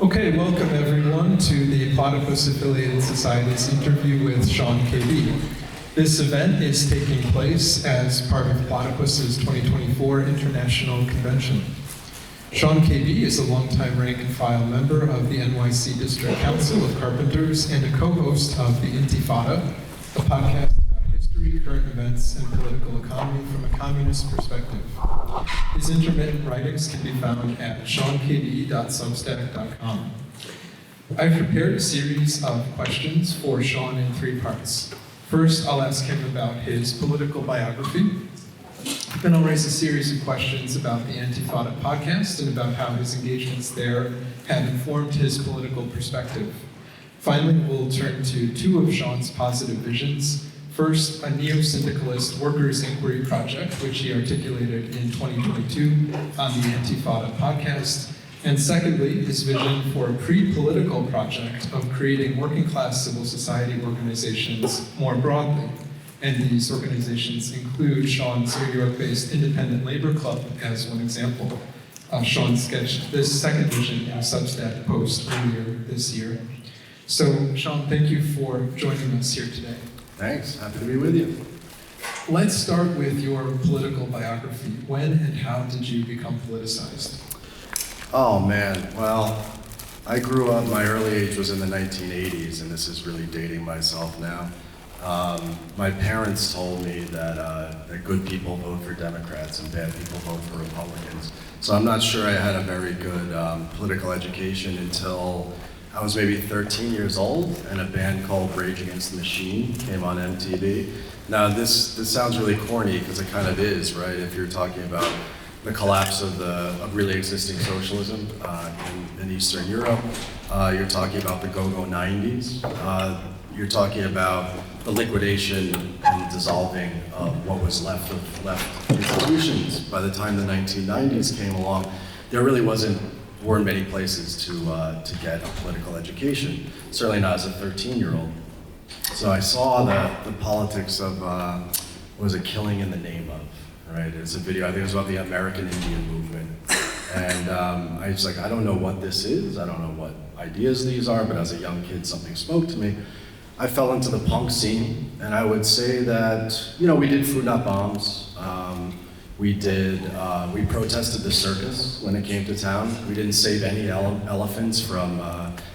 Okay, welcome everyone to the Platypus Affiliated Society's interview with Sean KB. This event is taking place as part of Platypus's 2024 International Convention. Sean KB is a longtime rank and file member of the NYC District Council of Carpenters and a co-host of the Antifada, a podcast about history, current events, and political economy from a communist perspective. His intermittent writings can be found at seankb.substack.com. I've prepared a series of questions for Sean in three parts. First, I'll ask him about his political biography. Then I'll raise a series of questions about the Antifada podcast and about how his engagements there have informed his political perspective. Finally, we'll turn to two of Sean's positive visions. First, a neo-syndicalist workers' inquiry project, which he articulated in 2022 on the Antifada podcast. And secondly, his vision for a pre-political project of creating working-class civil society organizations more broadly. And these organizations include Sean's New York-based Independent Labor Club as one example. Sean sketched this second vision in a Substack post earlier this year. So, Sean, thank you for joining us here today. Thanks, happy to be with you. Let's start with your political biography. When and how did you become politicized? Oh man, well, I grew up, my early age was in the 1980s, and this is really dating myself now. My parents told me that good people vote for Democrats and bad people vote for Republicans. So I'm not sure I had a very good political education until I was maybe 13 years old, and a band called Rage Against the Machine came on MTV. Now this sounds really corny, because it kind of is, right? If you're talking about the collapse of really existing socialism in Eastern Europe, you're talking about the go-go 90s, you're talking about the liquidation and dissolving of what was left of institutions. By the time the 1990s came along, there really weren't many places to get a political education, certainly not as a 13-year-old. So I saw the politics of, what was it, Killing in the Name of, right? It's a video, I think it was about the American Indian movement. And I was like, I don't know what this is, I don't know what ideas these are, but as a young kid, something spoke to me. I fell into the punk scene, and I would say that, we did Food Not Bombs. We protested the circus when it came to town. We didn't save any elephants from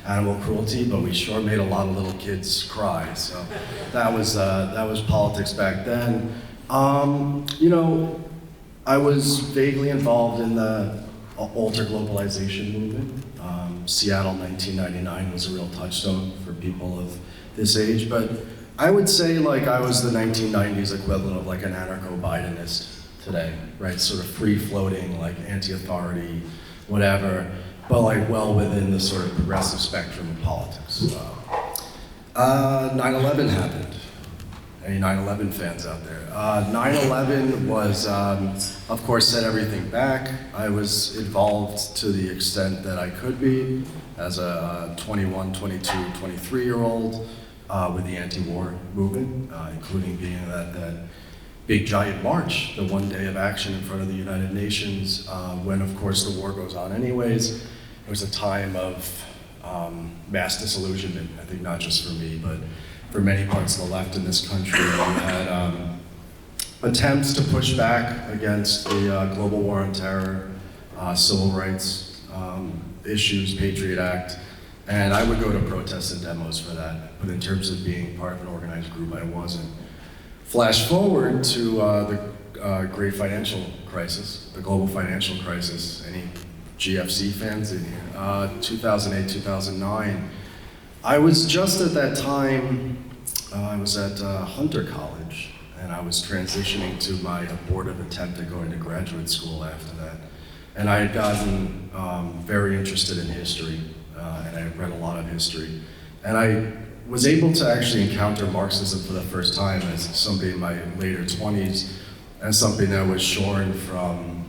animal cruelty, but we sure made a lot of little kids cry. So that was politics back then. I was vaguely involved in the ultra-globalization movement. Seattle 1999 was a real touchstone for people of this age, but I would say I was the 1990s equivalent of an anarcho-Bidenist today, right? Sort of free-floating, anti-authority, whatever, but well within the sort of progressive spectrum of politics. 9/11 happened. Any 9/11 fans out there? 9/11 was, of course, set everything back. I was involved to the extent that I could be as a 21, 22, 23-year-old with the anti-war movement, including being at that big giant march, the one day of action in front of the United Nations, when of course the war goes on anyways. It was a time of mass disillusionment, I think not just for me, but for many parts of the left in this country. We had attempts to push back against the global war on terror, civil rights issues, Patriot Act, and I would go to protests and demos for that, but in terms of being part of an organized group, I wasn't. Flash forward to the great financial crisis, the global financial crisis. Any GFC fans in here? 2008, 2009. I was just at that time, I was at Hunter College, and I was transitioning to my abortive attempt at going to graduate school after that. And I had gotten very interested in history, and I had read a lot of history. And I was able to actually encounter Marxism for the first time as somebody in my later 20s, as something that was shorn from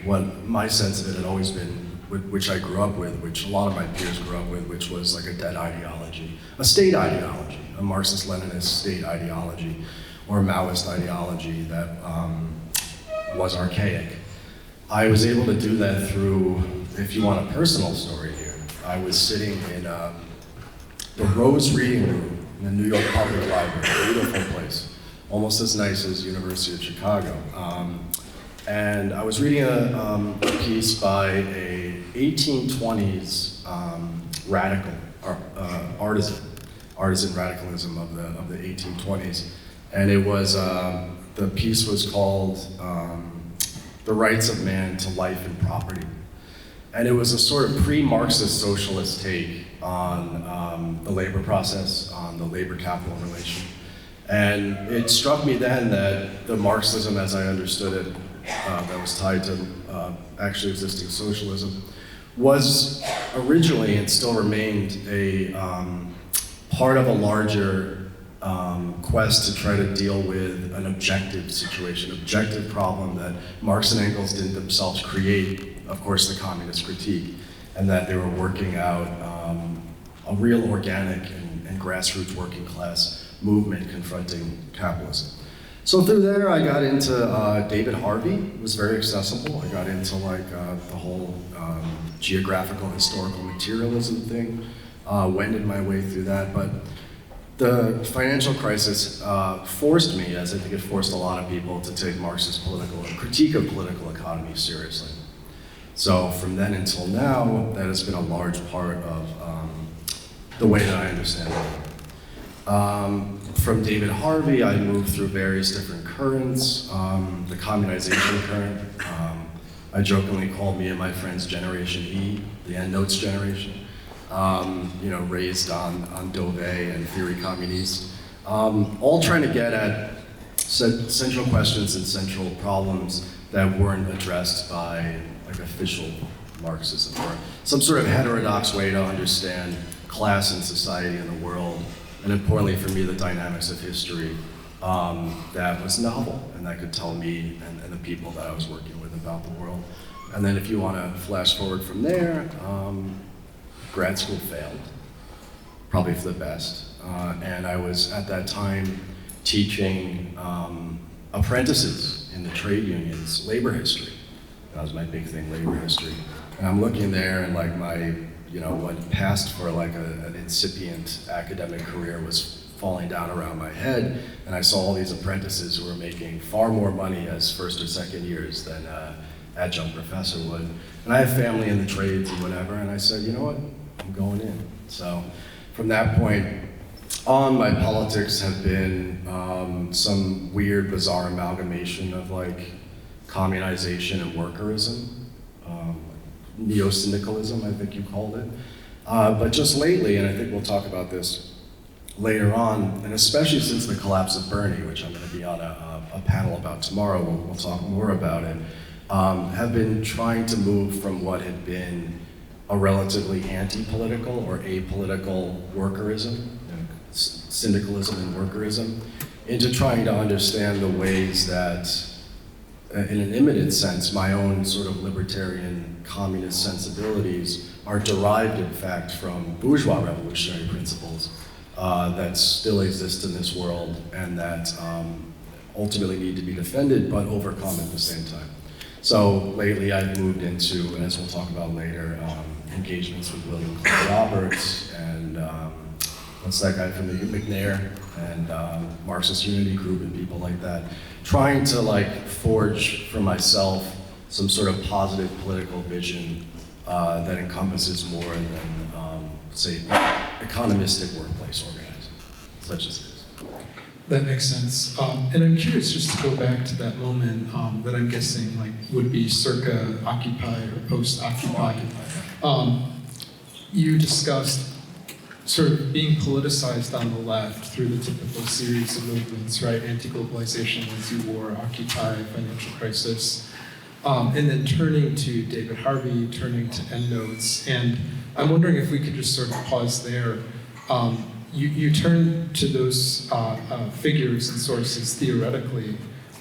what my sense of it had always been, which I grew up with, which a lot of my peers grew up with, which was a dead ideology, a state ideology, a Marxist-Leninist state ideology, or a Maoist ideology that was archaic. I was able to do that through, if you want a personal story here, I was sitting in the Rose Reading Room in the New York Public Library, beautiful place, almost as nice as University of Chicago. And I was reading a piece by a 1820s radical artisan radicalism of the 1820s, and it was the piece was called "The Rights of Man to Life and Property," and it was a sort of pre-Marxist socialist take on the labor process, on the labor-capital relation. And it struck me then that the Marxism, as I understood it, that was tied to actually existing socialism, was originally and still remained a part of a larger quest to try to deal with an objective situation, objective problem that Marx and Engels didn't themselves create, of course, the communist critique, and that they were working out a real organic and grassroots working class movement confronting capitalism. So through there, I got into David Harvey. It was very accessible. I got into like the whole geographical historical materialism thing. Wended my way through that, but the financial crisis forced me, as I think it forced a lot of people, to take Marxist critique of political economy seriously. So from then until now, that has been a large part of the way that I understand it. From David Harvey, I moved through various different currents. The communization current, I jokingly called me and my friends Generation E, the endnotes generation. Raised on Dove and theory communiste, all trying to get at central questions and central problems that weren't addressed by like official Marxism or some sort of heterodox way to understand class and society in the world, and importantly for me, the dynamics of history that was novel and that could tell me and the people that I was working with about the world. And then if you want to flash forward from there, grad school failed, probably for the best. And I was at that time teaching apprentices in the trade unions, labor history. That was my big thing, labor history. And I'm looking there and like my, what passed for like an incipient academic career was falling down around my head. And I saw all these apprentices who were making far more money as first or second years than adjunct professor would. And I have family in the trades and whatever, and I said, you know what, I'm going in. So from that point on, my politics have been some weird, bizarre amalgamation of like communization and workerism, neo-syndicalism, I think you called it. But just lately, and I think we'll talk about this later on, and especially since the collapse of Bernie, which I'm going to be on a panel about tomorrow, we'll talk more about it, have been trying to move from what had been a relatively anti-political or apolitical workerism, syndicalism and workerism, into trying to understand the ways that, in an immanent sense, my own sort of libertarian communist sensibilities are derived, in fact, from bourgeois revolutionary principles that still exist in this world and that ultimately need to be defended but overcome at the same time. So lately I've moved into, and as we'll talk about later, engagements with William Clark Roberts and what's that guy from the McNair and Marxist Unity Group and people like that, trying to like forge for myself some sort of positive political vision that encompasses more than, say, economistic workplace organizing, such as this. That makes sense. And I'm curious just to go back to that moment that I'm guessing like would be circa Occupy or post-Occupy. You discussed sort of being politicized on the left through the typical series of movements, right? Anti-globalization, Lazy War, Occupy, financial crisis, and then turning to David Harvey, turning to endnotes. And I'm wondering if we could just sort of pause there. You turn to those figures and sources theoretically.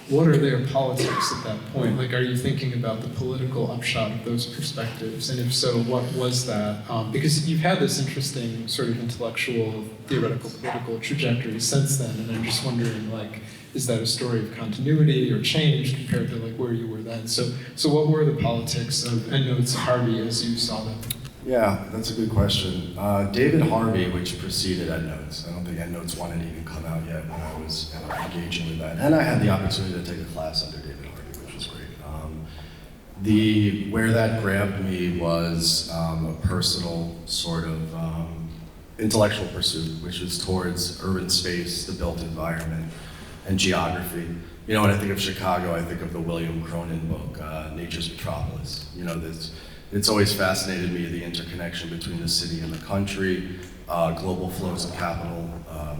What are their politics at that point? Like, are you thinking about the political upshot of those perspectives? And if so, what was that? Because you've had this interesting sort of intellectual, theoretical, political trajectory since then, and I'm just wondering, like, is that a story of continuity or change compared to like where you were then? So what were the politics of endnotes Harvey as you saw them? Yeah, that's a good question. David Harvey, which preceded EndNotes. I don't think EndNotes 1 had even come out yet when I was engaging with that. And I had the opportunity to take a class under David Harvey, which was great. Where that grabbed me was a personal sort of intellectual pursuit, which is towards urban space, the built environment, and geography. You know, when I think of Chicago, I think of the William Cronin book, Nature's Metropolis. You know, it's always fascinated me, the interconnection between the city and the country, global flows of capital,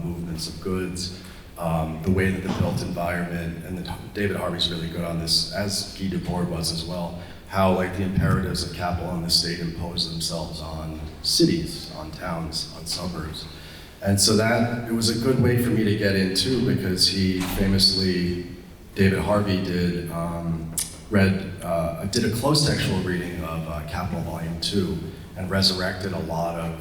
movements of goods, the way that the built environment, and David Harvey's really good on this, as Guy Debord was as well, how like the imperatives of capital and the state impose themselves on cities, on towns, on suburbs. And so it was a good way for me to get into, because he famously, David Harvey did a close textual reading of Capital Volume 2 and resurrected a lot of,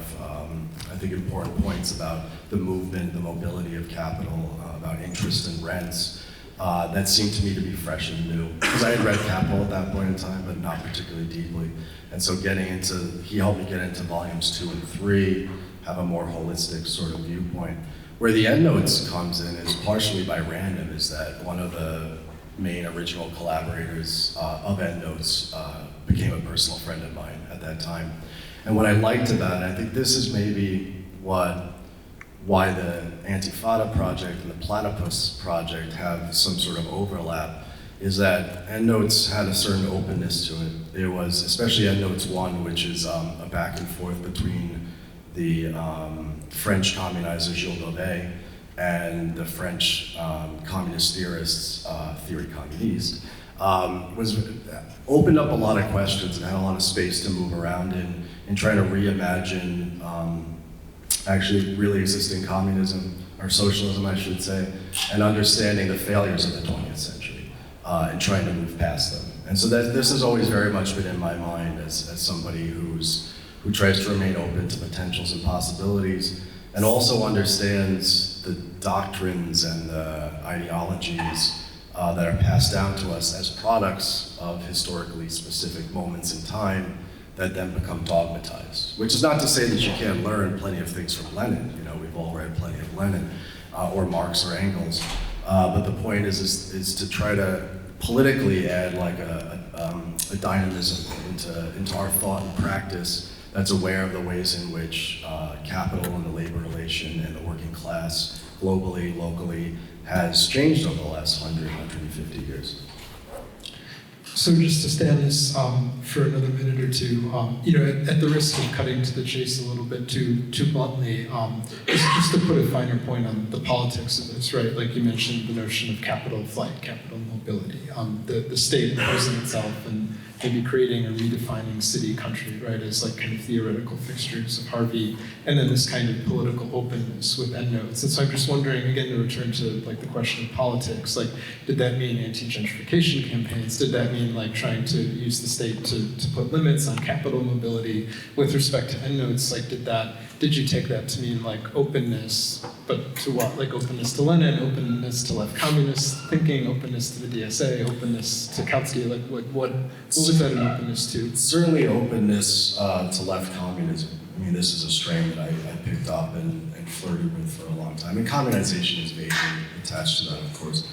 I think, important points about the movement, the mobility of capital, about interest and rents, that seemed to me to be fresh and new. Because I had read Capital at that point in time, but not particularly deeply. And so he helped me get into volumes 2 and 3, have a more holistic sort of viewpoint. Where the EndNotes comes in is partially by random, is that one of the main original collaborators of EndNotes became a personal friend of mine at that time. And what I liked about it, I think this is maybe why the Antifada project and the Platypus project have some sort of overlap, is that EndNotes had a certain openness to it. There was, especially EndNotes 1, which is a back and forth between the French communizer Gilles Daudet and the French communist theorists, Theory Communiste, opened up a lot of questions and had a lot of space to move around in trying to reimagine actually really existing communism, or socialism I should say, and understanding the failures of the 20th century and trying to move past them. And so this has always very much been in my mind as somebody who tries to remain open to potentials and possibilities, and also understands the doctrines and the ideologies that are passed down to us as products of historically specific moments in time that then become dogmatized. Which is not to say that you can't learn plenty of things from Lenin. You know, we've all read plenty of Lenin, or Marx or Engels. But the point is to try to politically add like a dynamism into our thought and practice that's aware of the ways in which capital and the labor relation and the working class globally, locally, has changed over the last 150 years. So just to stay on this for another minute or two, you know, at the risk of cutting to the chase a little bit too bluntly, just to put a finer point on the politics of this, right? Like you mentioned, the notion of capital flight, capital mobility, the state imposing itself and maybe creating or redefining city, country, right, as like kind of theoretical fixtures of Harvey, and then this kind of political openness with EndNotes. And so I'm just wondering, again, to return to like the question of politics, like, did that mean anti-gentrification campaigns? Did that mean like trying to use the state to put limits on capital mobility? With respect to EndNotes, like, did you take that to mean like openness, but to what? Like openness to Lenin, openness to left communist thinking, openness to the DSA, openness to Kautsky, like what was that an openness to? Certainly openness to left communism. I mean, this is a strain that I picked up and flirted with for a long time. And communization is vaguely attached to that, of course.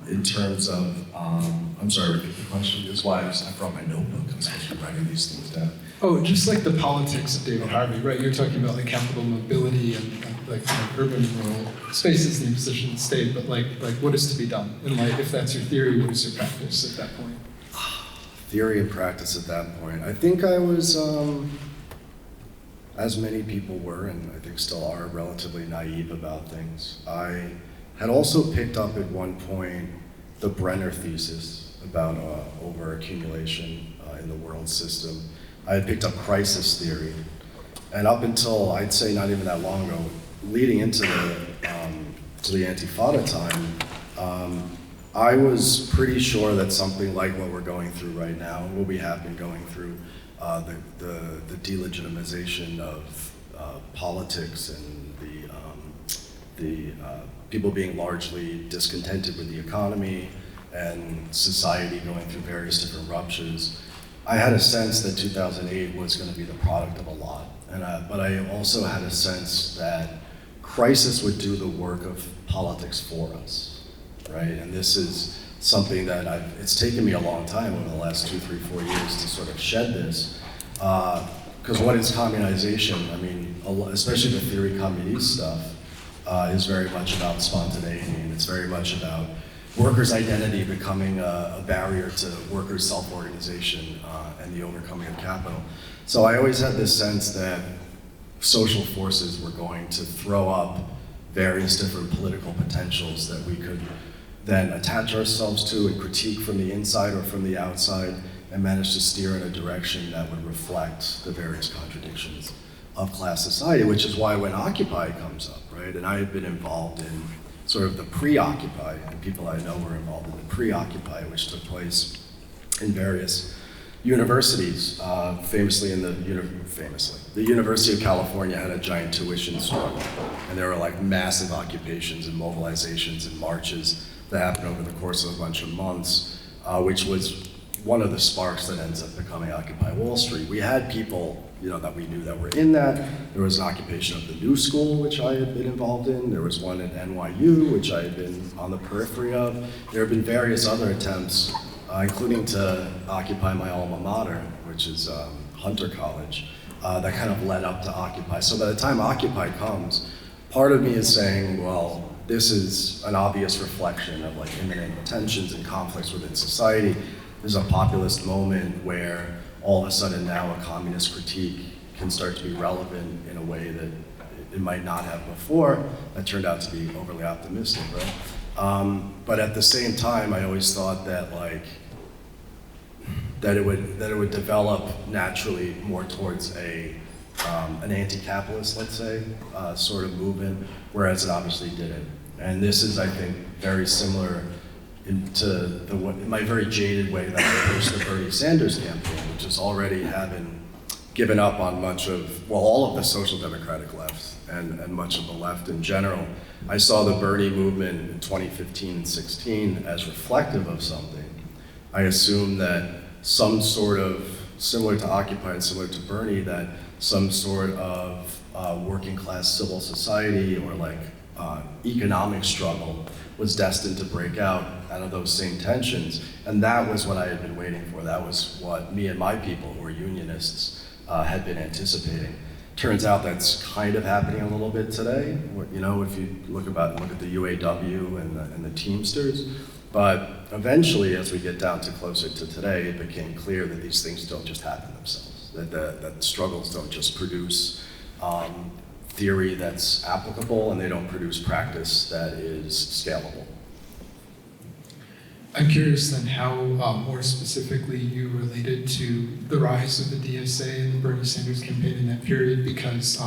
In terms of, I'm sorry, repeat the question. That's why I brought my notebook. I'm supposed to be writing these things down. Oh, just like the politics of David Harvey, right? You're talking about like capital mobility and like urban and rural spaces and the imposition of the state, but like what is to be done? And like, if that's your theory, what is your practice at that point? Theory and practice at that point. I think I was, as many people were, and I think still are, relatively naive about things. I had also picked up at one point the Brenner thesis about overaccumulation in the world system. I had picked up crisis theory, and up until, I'd say not even that long ago, leading into the Antifada time, I was pretty sure that something like what we're going through right now, what we have been going through, the delegitimization of politics and the people being largely discontented with the economy and society going through various different ruptures, I had a sense that 2008 was going to be the product of a lot, but I also had a sense that crisis would do the work of politics for us, right? And this is something that it's taken me a long time over the last 2, 3, 4 years to sort of shed this. Because what is communization? I mean, especially the theory communist stuff is very much about spontaneity, and it's very much about workers' identity becoming a barrier to workers' self-organization and the overcoming of capital. So I always had this sense that social forces were going to throw up various different political potentials that we could then attach ourselves to and critique from the inside or from the outside and manage to steer in a direction that would reflect the various contradictions of class society, which is why when Occupy comes up, right, and I had been involved in sort of the pre-Occupy, and people I know were involved in the pre-Occupy, which took place in various universities, famously the University of California had a giant tuition struggle, and there were like massive occupations and mobilizations and marches that happened over the course of a bunch of months, which was one of the sparks that ends up becoming Occupy Wall Street. We had people, that we knew that were in that. There was an occupation of the New School, which I had been involved in. There was one at NYU, which I had been on the periphery of. There have been various other attempts, including to occupy my alma mater, which is Hunter College, that kind of led up to Occupy. So by the time Occupy comes, part of me is saying, well, this is an obvious reflection of like imminent tensions and conflicts within society. There's a populist moment where all of a sudden now a communist critique can start to be relevant in a way that it might not have before. That turned out to be overly optimistic, right? But at the same time, I always thought that that it would develop naturally more towards an anti-capitalist, let's say, sort of movement, whereas it obviously didn't. And this is, I think, very similar to my very jaded way that I approached the Bernie Sanders campaign, which is already having given up on much of, all of the social democratic left and much of the left in general. I saw the Bernie movement in 2015 and 16 as reflective of something. I assumed that some sort of, similar to Occupy and similar to Bernie, that some sort of working class civil society or economic struggle was destined to break out of those same tensions. And that was what I had been waiting for. That was what me and my people, who were unionists, had been anticipating. Turns out that's kind of happening a little bit today. If you look at the UAW and the Teamsters. But eventually, as we get down to closer to today, it became clear that these things don't just happen themselves. That struggles don't just produce theory that's applicable, and they don't produce practice that is scalable. I'm curious then how, more specifically, you related to the rise of the DSA and the Bernie Sanders campaign in that period, because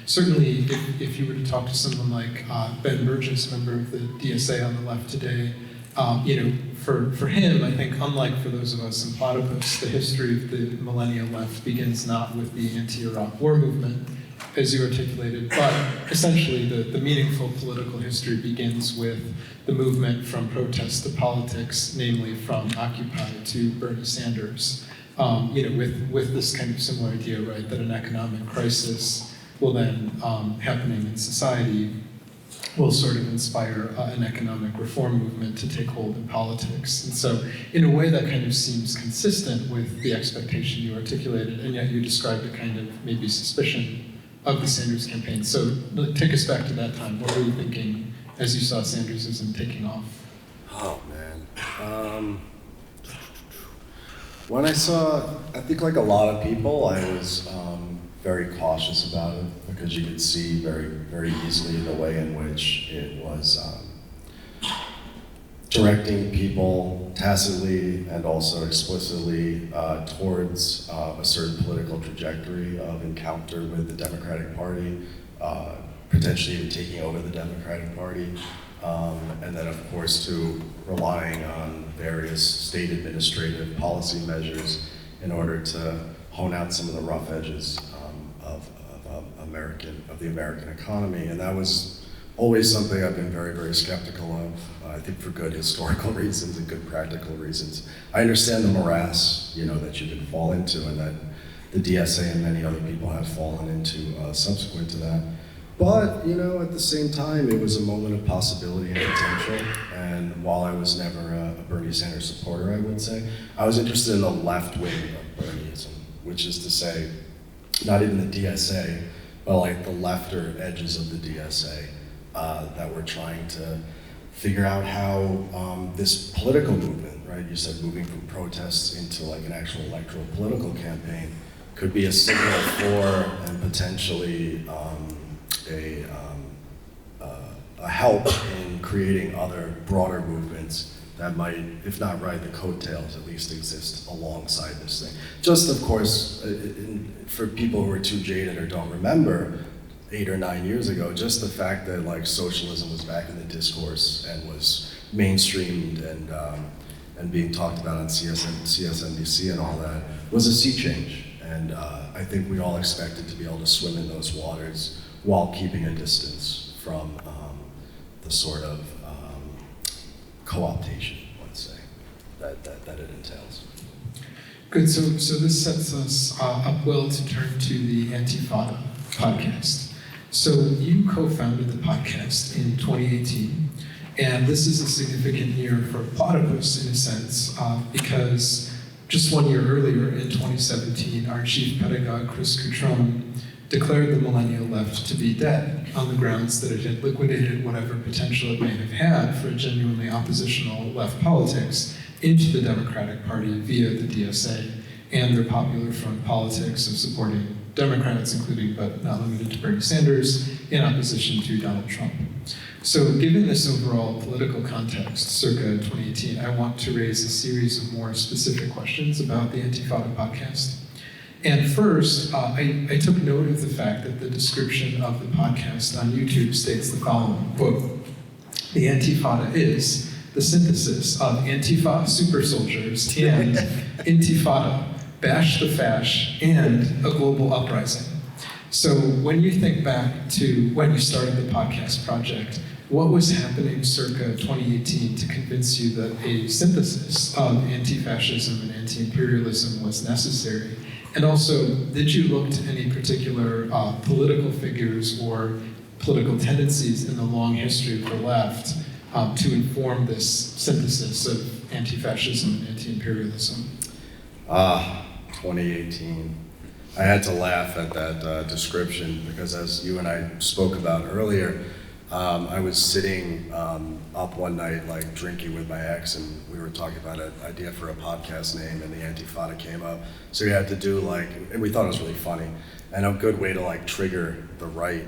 certainly if you were to talk to someone like Ben Burgess, member of the DSA on the left today, for him, I think, unlike for those of us in Platypus, the history of the millennial left begins not with the anti-Iraq war movement, as you articulated, but essentially the meaningful political history begins with the movement from protest to politics, namely from Occupy to Bernie Sanders, with this kind of similar idea, right, that an economic crisis will then, happening in society, will sort of inspire an economic reform movement to take hold in politics. And so in a way that kind of seems consistent with the expectation you articulated, and yet you described a kind of maybe suspicion of the Sanders campaign. So take us back to that time. What were you thinking as you saw Sandersism taking off? Oh man. When I think like a lot of people, I was very cautious about it because you could see very, very easily the way in which it was directing people tacitly and also explicitly towards a certain political trajectory of encounter with the Democratic Party, potentially even taking over the Democratic Party, and then of course to relying on various state administrative policy measures in order to hone out some of the rough edges of the American economy. And that was always something I've been very, very skeptical of. I think for good historical reasons and good practical reasons. I understand the morass, that you can fall into, and that the DSA and many other people have fallen into subsequent to that. But, at the same time, it was a moment of possibility and potential. And while I was never a Bernie Sanders supporter, I would say, I was interested in the left wing of Bernieism, which is to say, not even the DSA, but like the lefter edges of the DSA that were trying to figure out how this political movement, right? You said moving from protests into like an actual electoral political campaign could be a signal for and potentially a help in creating other broader movements that might, if not ride the coattails, at least exist alongside this thing. Just, of course, for people who are too jaded or don't remember, 8 or 9 years ago, just the fact that like socialism was back in the discourse and was mainstreamed and being talked about on CSNBC and all that was a sea change. And I think we all expected to be able to swim in those waters while keeping a distance from the sort of co-optation, let's say, that it entails. Good, so this sets us up well to turn to the Antifada podcast. So you co-founded the podcast in 2018, and this is a significant year for Platypus in a sense, because just 1 year earlier in 2017, our chief pedagogue, Chris Curation, declared the millennial left to be dead on the grounds that it had liquidated whatever potential it may have had for genuinely oppositional left politics into the Democratic Party via the DSA and their Popular Front politics of supporting Democrats, including but not limited to Bernie Sanders, in opposition to Donald Trump. So given this overall political context, circa 2018, I want to raise a series of more specific questions about the Antifada podcast. And first, I took note of the fact that the description of the podcast on YouTube states the following, quote, "The Antifada is the synthesis of Antifa super soldiers and Intifada, bash the fash, and a global uprising." So when you think back to when you started the podcast project, what was happening circa 2018 to convince you that a synthesis of anti-fascism and anti-imperialism was necessary? And also, did you look to any particular political figures or political tendencies in the long history of the left to inform this synthesis of anti-fascism and anti-imperialism? 2018. I had to laugh at that description because, as you and I spoke about earlier, I was sitting up one night, like drinking with my ex, and we were talking about an idea for a podcast name, and the Antifada came up. So we had to do and we thought it was really funny, and a good way to like trigger the right.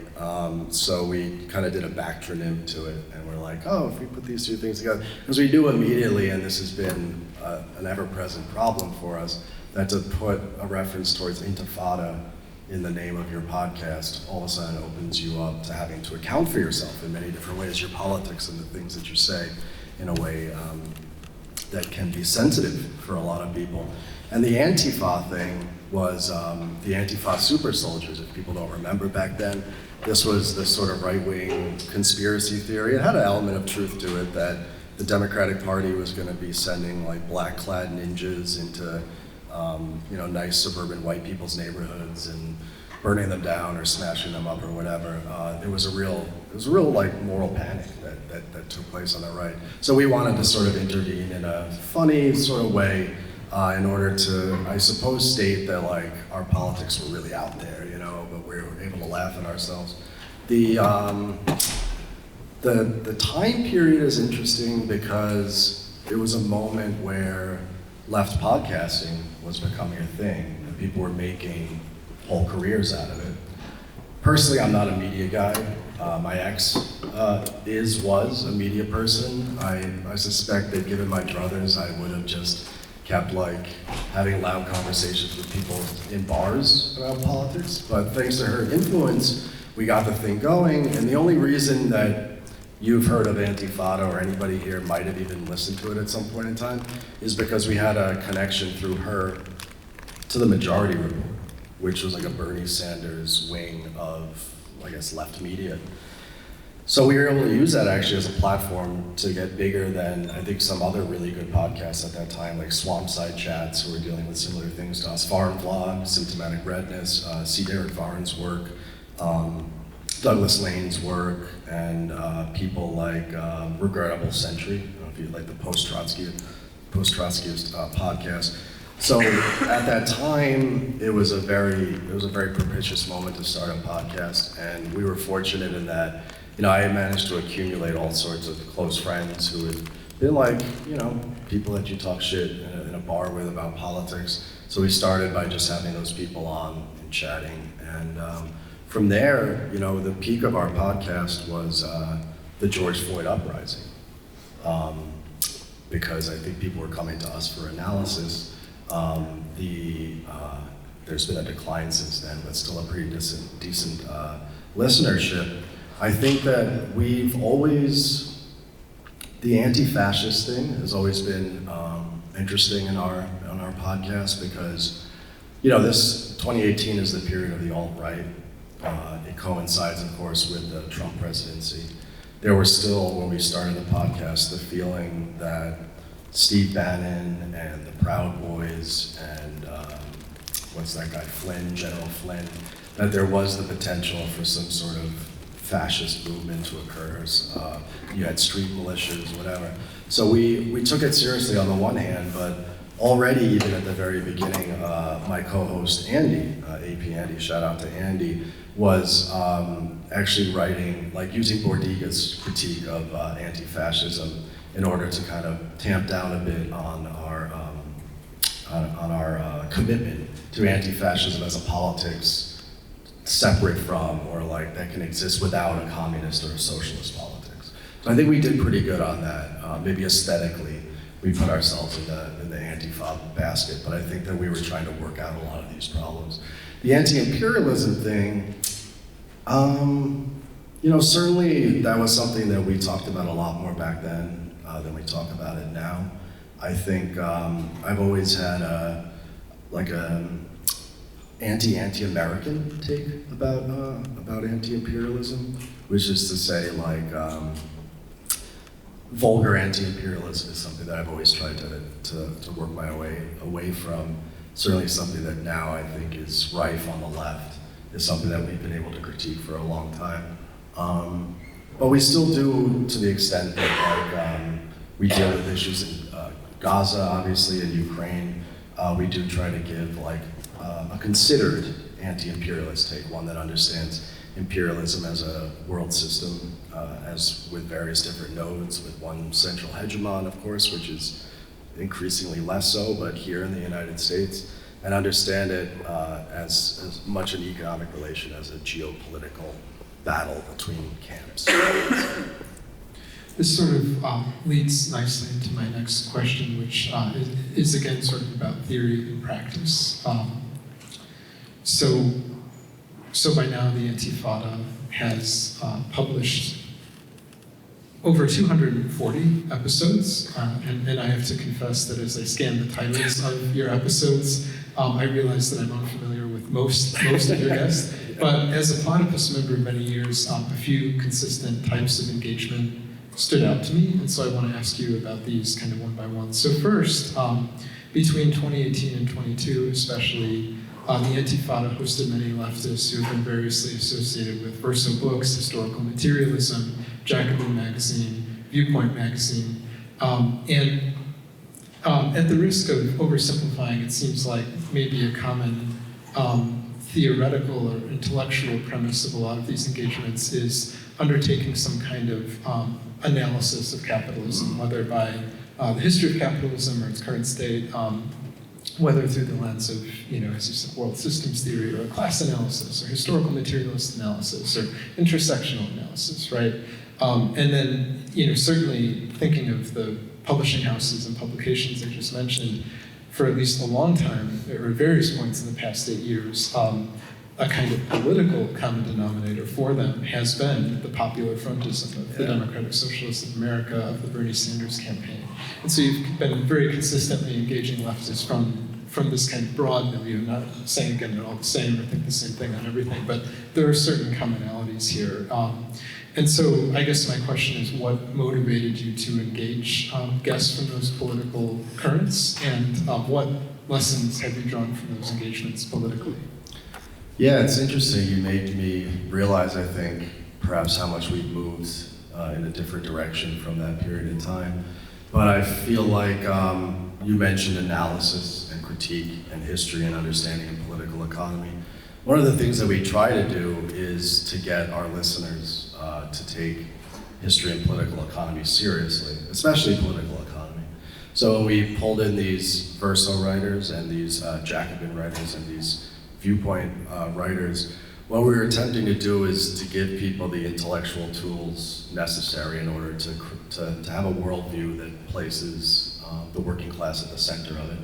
So we kind of did a backtronym to it, and we're like, oh, if we put these two things together, because we do immediately, and this has been an ever-present problem for us, that to put a reference towards Intifada in the name of your podcast all of a sudden opens you up to having to account for yourself in many different ways, your politics and the things that you say in a way that can be sensitive for a lot of people. And the Antifa thing was the Antifa super soldiers, if people don't remember back then. This was this sort of right-wing conspiracy theory. It had an element of truth to it that the Democratic Party was going to be sending like black-clad ninjas into nice suburban white people's neighborhoods and burning them down or smashing them up or whatever. It was a real like moral panic that took place on the right. So we wanted to sort of intervene in a funny sort of way in order to, I suppose, state that like our politics were really out there, but we were able to laugh at ourselves. The time period is interesting because it was a moment where left podcasting was becoming a thing, and people were making whole careers out of it. Personally, I'm not a media guy. My ex was a media person. I suspect that given my druthers, I would have just kept like having loud conversations with people in bars about politics. But thanks to her influence, we got the thing going, and the only reason that you've heard of Antifada, or anybody here might have even listened to it at some point in time, is because we had a connection through her to the Majority Report, which was like a Bernie Sanders wing of, I guess, left media. So we were able to use that actually as a platform to get bigger than I think some other really good podcasts at that time, like Swampside Chats, who were dealing with similar things to us, Farm Vlog, Symptomatic Redness, see Derek Varn's work, Douglas Lane's work, and people like Regrettable Century, I don't know if you like the post-Trotskyist podcast. So at that time, it was a very propitious moment to start a podcast, and we were fortunate in that, I had managed to accumulate all sorts of close friends who had been like, people that you talk shit in a bar with about politics. So we started by just having those people on and chatting, and from there, the peak of our podcast was the George Floyd uprising, because I think people were coming to us for analysis. There's been a decline since then, but still a pretty decent listenership. I think that the anti-fascist thing has always been interesting on our podcast because, this 2018 is the period of the alt-right. It coincides, of course, with the Trump presidency. There was still, when we started the podcast, the feeling that Steve Bannon and the Proud Boys and what's that guy, General Flynn, that there was the potential for some sort of fascist movement to occur. You had street militias, whatever. So we took it seriously on the one hand, but already even at the very beginning, my co-host Andy, AP Andy, shout out to Andy, was actually writing, using Bordiga's critique of anti-fascism in order to kind of tamp down a bit on our commitment to anti-fascism as a politics separate from, or that can exist without a communist or a socialist politics. So I think we did pretty good on that. Maybe aesthetically, we put ourselves in the Antifa basket, but I think that we were trying to work out a lot of these problems. The anti-imperialism thing, certainly that was something that we talked about a lot more back then than we talk about it now. I think I've always had an anti-American take about anti-imperialism, which is to say vulgar anti-imperialism is something that I've always tried to work my way away from. Certainly something that now I think is rife on the left, is something that we've been able to critique for a long time. But we still do, to the extent that we deal with issues in Gaza, obviously, in Ukraine. We do try to give a considered anti-imperialist take, one that understands imperialism as a world system, as with various different nodes, with one central hegemon, of course, which is increasingly less so, but here in the United States, and understand it as much an economic relation as a geopolitical battle between camps. This sort of leads nicely into my next question, which is again sort of about theory and practice. So by now the Antifada has published over 240 episodes, and I have to confess that as I scan the titles of your episodes, I realize that I'm unfamiliar with most of your guests. But as a Platypus member many years, a few consistent types of engagement stood out to me, and so I want to ask you about these kind of one by one. So first, between 2018 and 22 especially, the Antifada hosted many leftists who have been variously associated with Verso Books, Historical Materialism, Jacobin Magazine, Viewpoint Magazine, and at the risk of oversimplifying, it seems like maybe a common theoretical or intellectual premise of a lot of these engagements is undertaking some kind of analysis of capitalism, whether by the history of capitalism or its current state, whether through the lens of, as you said, world systems theory, or a class analysis, or historical materialist analysis, or intersectional analysis, right? And then, certainly thinking of the publishing houses and publications I just mentioned, for at least a long time, or at various points in the past 8 years, a kind of political common denominator for them has been the popular frontism of the Democratic Socialists of America, of the Bernie Sanders campaign. And so you've been very consistently engaging leftists from from this kind of broad milieu, not saying again they're all the same or think the same thing on everything, but there are certain commonalities here. And so I guess my question is, what motivated you to engage guests from those political currents, and what lessons have you drawn from those engagements politically? Yeah, it's interesting. You made me realize, I think, perhaps how much we've moved in a different direction from that period in time. But I feel like you mentioned analysis and critique and history and understanding of political economy. One of the things that we try to do is to get our listeners to take history and political economy seriously, especially political economy. So we pulled in these verso writers and these Jacobin writers and these viewpoint writers. What we were attempting to do is to give people the intellectual tools necessary in order to have a worldview that places the working class at the center of it.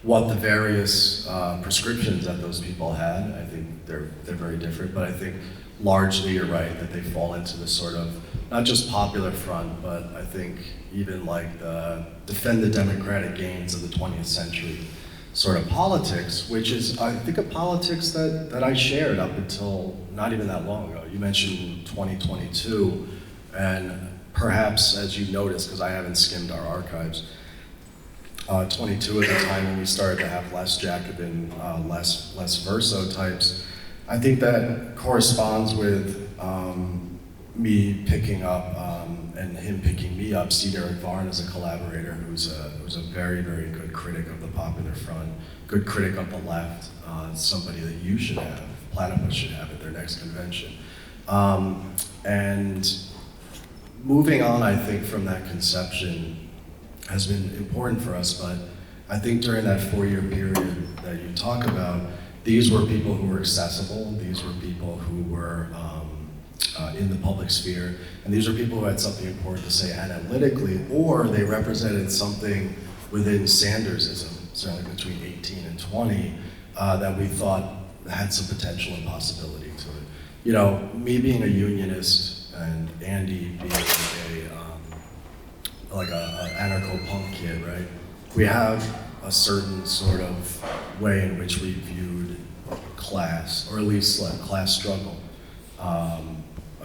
What the various prescriptions that those people had, I think they're very different, but I think largely you're right that they fall into the sort of, not just popular front, but I think even like the defend the democratic gains of the 20th century sort of politics, which is, I think, a politics that I shared up until not even that long ago. You mentioned 2022, and perhaps as you noticed, because I haven't skimmed our archives, 22 at the time when we started to have less Jacobin, less verso types. I think that corresponds with me picking up and him picking me up, C. Derek Varn as a collaborator who's a very, very good critic of the popular front, good critic of the left, somebody that you should have, Platypus should have at their next convention. And moving on, I think, from that conception has been important for us, but I think during that 4-year period that you talk about, these were people who were accessible, these were people who were in the public sphere, and these were people who had something important to say analytically, or they represented something within Sandersism, certainly between 18 and 20, that we thought had some potential and possibility to it. You know, me being a unionist and Andy being like a anarcho-punk kid, right? We have a certain sort of way in which we viewed class, or at least like class struggle.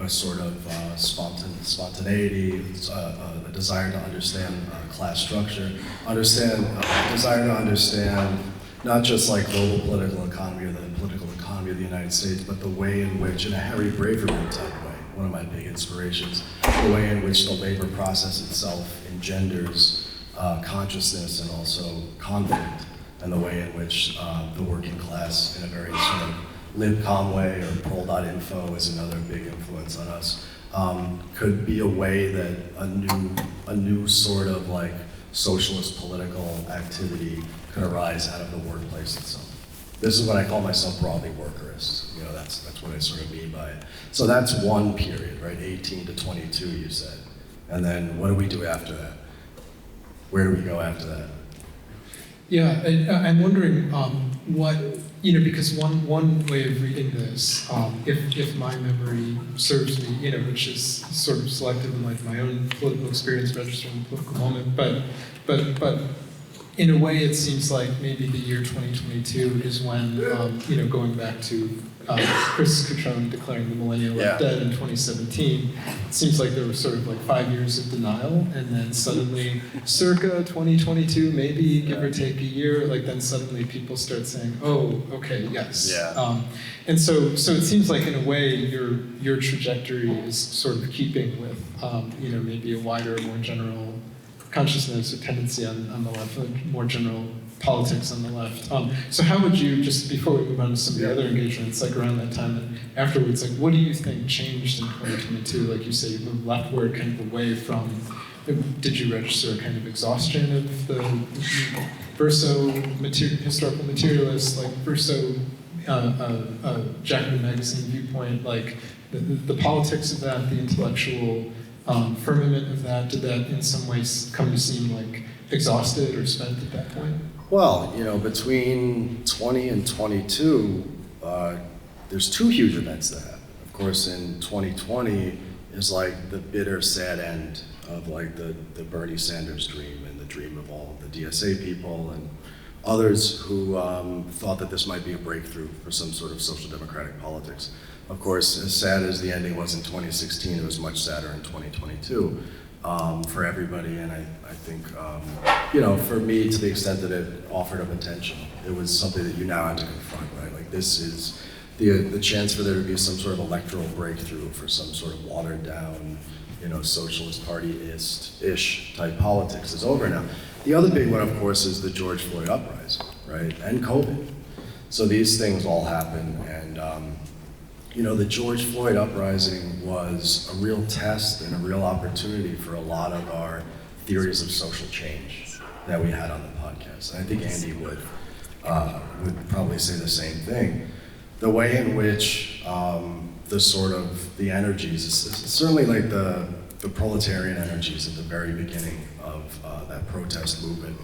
A sort of spontaneity, a desire to understand class structure, a desire to understand not just like global political economy or the political economy of the United States, but the way in which, in a Harry Braverman type way, one of my big inspirations, the way in which the labor process itself engenders consciousness and also conflict, and the way in which the working class, in a very sort of libcom way, or prol.info is another big influence on us, could be a way that a new sort of like socialist political activity could arise out of the workplace itself. This is what I call myself broadly workerist. You know, that's what I sort of mean by it. So that's one period, right? 18 to 22, you said. And then what do we do after that? Where do we go after that? Yeah, I'm wondering what, you know, because one way of reading this, if my memory serves me, you know, which is sort of selective in like my own political experience registering in the political moment, but in a way it seems like maybe the year 2022 is when, you know, going back to Chris Cutrone declaring the millennial dead in 2017, it seems like there was sort of like 5 years of denial, and then suddenly, circa 2022, maybe give or take a year, like then suddenly people start saying, oh, okay, yes. Yeah. And so it seems like in a way your trajectory is sort of keeping with, you know, maybe a wider, more general consciousness or tendency on the left, more general politics on the left. So how would you, just before we move on to some of the other engagements, like around that time and afterwards, like what do you think changed in 2022? Like you say, you moved leftward kind of away from, did you register a kind of exhaustion of the verso historical materialist, like verso Jacobin magazine viewpoint, like the politics of that, the intellectual firmament of that, did that in some ways come to seem like exhausted or spent at that point? Well, you know, between 20 and 22, there's two huge events that happen. Of course, in 2020 is like the bitter, sad end of like the Bernie Sanders dream and the dream of all the DSA people and others who thought that this might be a breakthrough for some sort of social democratic politics. Of course, as sad as the ending was in 2016, it was much sadder in 2022 for everybody. And I think, for me, to the extent that it offered up attention, it was something that you now had to confront, right? Like, this is the chance for there to be some sort of electoral breakthrough for some sort of watered down, socialist party-ish type politics is over now. The other big one, of course, is the George Floyd uprising, right? And COVID. So these things all happen, and the George Floyd uprising was a real test and a real opportunity for a lot of our theories of social change that we had on the podcast. And I think Andy would probably say the same thing. The way in which the energies, it's certainly like the proletarian energies at the very beginning of that protest movement,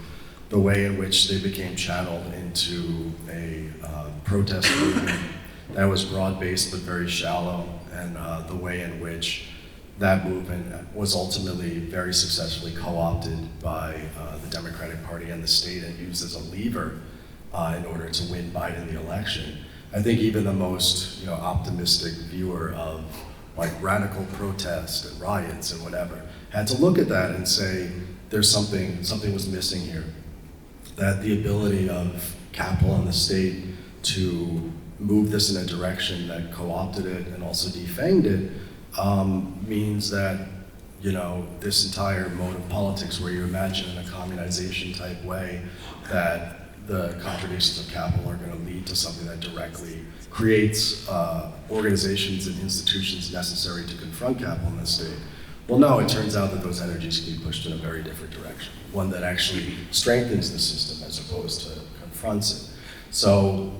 the way in which they became channeled into a protest movement that was broad-based but very shallow, and the way in which that movement was ultimately very successfully co-opted by the Democratic Party and the state and used as a lever in order to win Biden the election. I think even the most optimistic viewer of like radical protest and riots and whatever had to look at that and say there's something was missing here. That the ability of capital and the state to move this in a direction that co-opted it and also defanged it means that this entire mode of politics, where you imagine in a communization type way that the contradictions of capital are going to lead to something that directly creates organizations and institutions necessary to confront capital in the state. Well, no, it turns out that those energies can be pushed in a very different direction, one that actually strengthens the system as opposed to confronts it. So,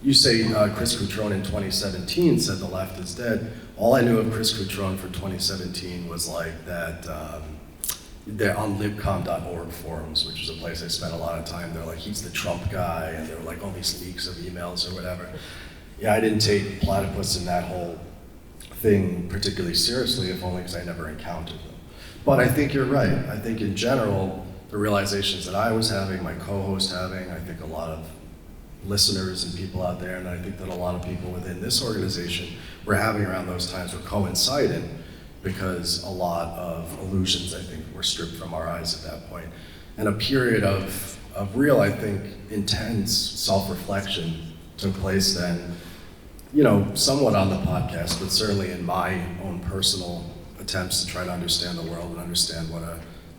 you say Chris Cutrone in 2017 said the left is dead. All I knew of Chris Cutrone for 2017 was like that, they're on libcom.org forums, which is a place I spent a lot of time. They're like, he's the Trump guy, and there were like all these leaks of emails or whatever. Yeah, I didn't take Platypus and that whole thing particularly seriously, if only because I never encountered them. But I think you're right. I think in general, the realizations that I was having, my co-host having, I think a lot of listeners and people out there, and I think that a lot of people within this organization were having around those times were coincided, because a lot of illusions, I think, were stripped from our eyes at that point. And a period of real, I think, intense self-reflection took place then, somewhat on the podcast, but certainly in my own personal attempts to try to understand the world and understand what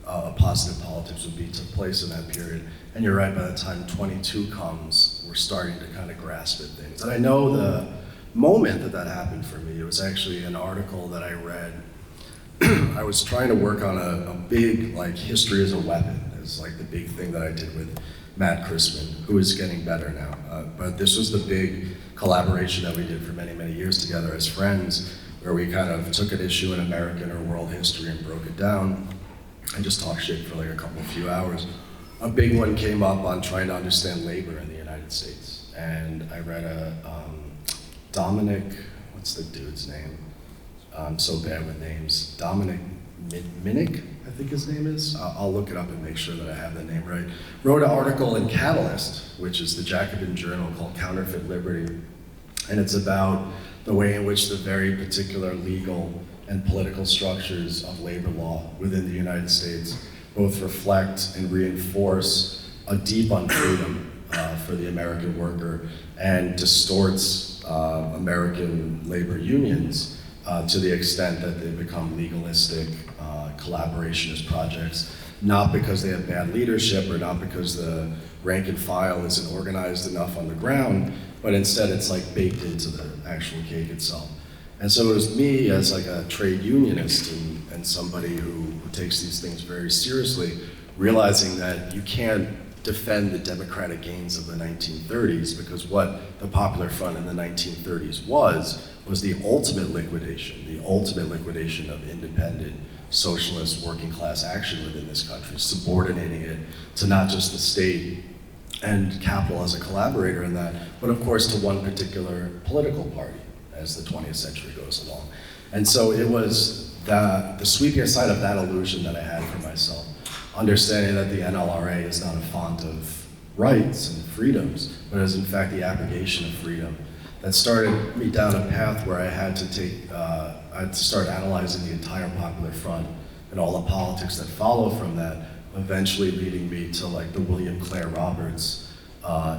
a positive politics would be, took place in that period. And you're right, by the time 22 comes, we're starting to kind of grasp at things. And I know the moment that happened for me, it was actually an article that I read. I was trying to work on a big, like, history as a weapon, is like the big thing that I did with Matt Christman, who is getting better now. But this was the big collaboration that we did for many, many years together as friends, where we kind of took an issue in American or world history and broke it down and just talked shit for like a few hours. A big one came up on trying to understand labor in the United States. And I read Dominic, what's the dude's name? I'm so bad with names. Dominic Minnick, I think his name is. I'll look it up and make sure that I have the name right. Wrote an article in Catalyst, which is the Jacobin journal called Counterfeit Liberty. And it's about the way in which the very particular legal and political structures of labor law within the United States both reflect and reinforce a deep unfreedom for the American worker and distorts American labor unions to the extent that they become legalistic collaborationist projects, not because they have bad leadership or not because the rank and file isn't organized enough on the ground, but instead it's like baked into the actual cake itself. And so it was me as like a trade unionist and somebody who takes these things very seriously, realizing that you can't defend the democratic gains of the 1930s, because what the Popular Front in the 1930s was the ultimate liquidation of independent socialist working class action within this country, subordinating it to not just the state and capital as a collaborator in that, but of course to one particular political party as the 20th century goes along. And so it was the sweeping aside of that illusion that I had for myself, understanding that the NLRA is not a font of rights and freedoms, but as in fact the abrogation of freedom. That started me down a path where I had to start analyzing the entire Popular Front and all the politics that follow from that, eventually leading me to like the William Clare Roberts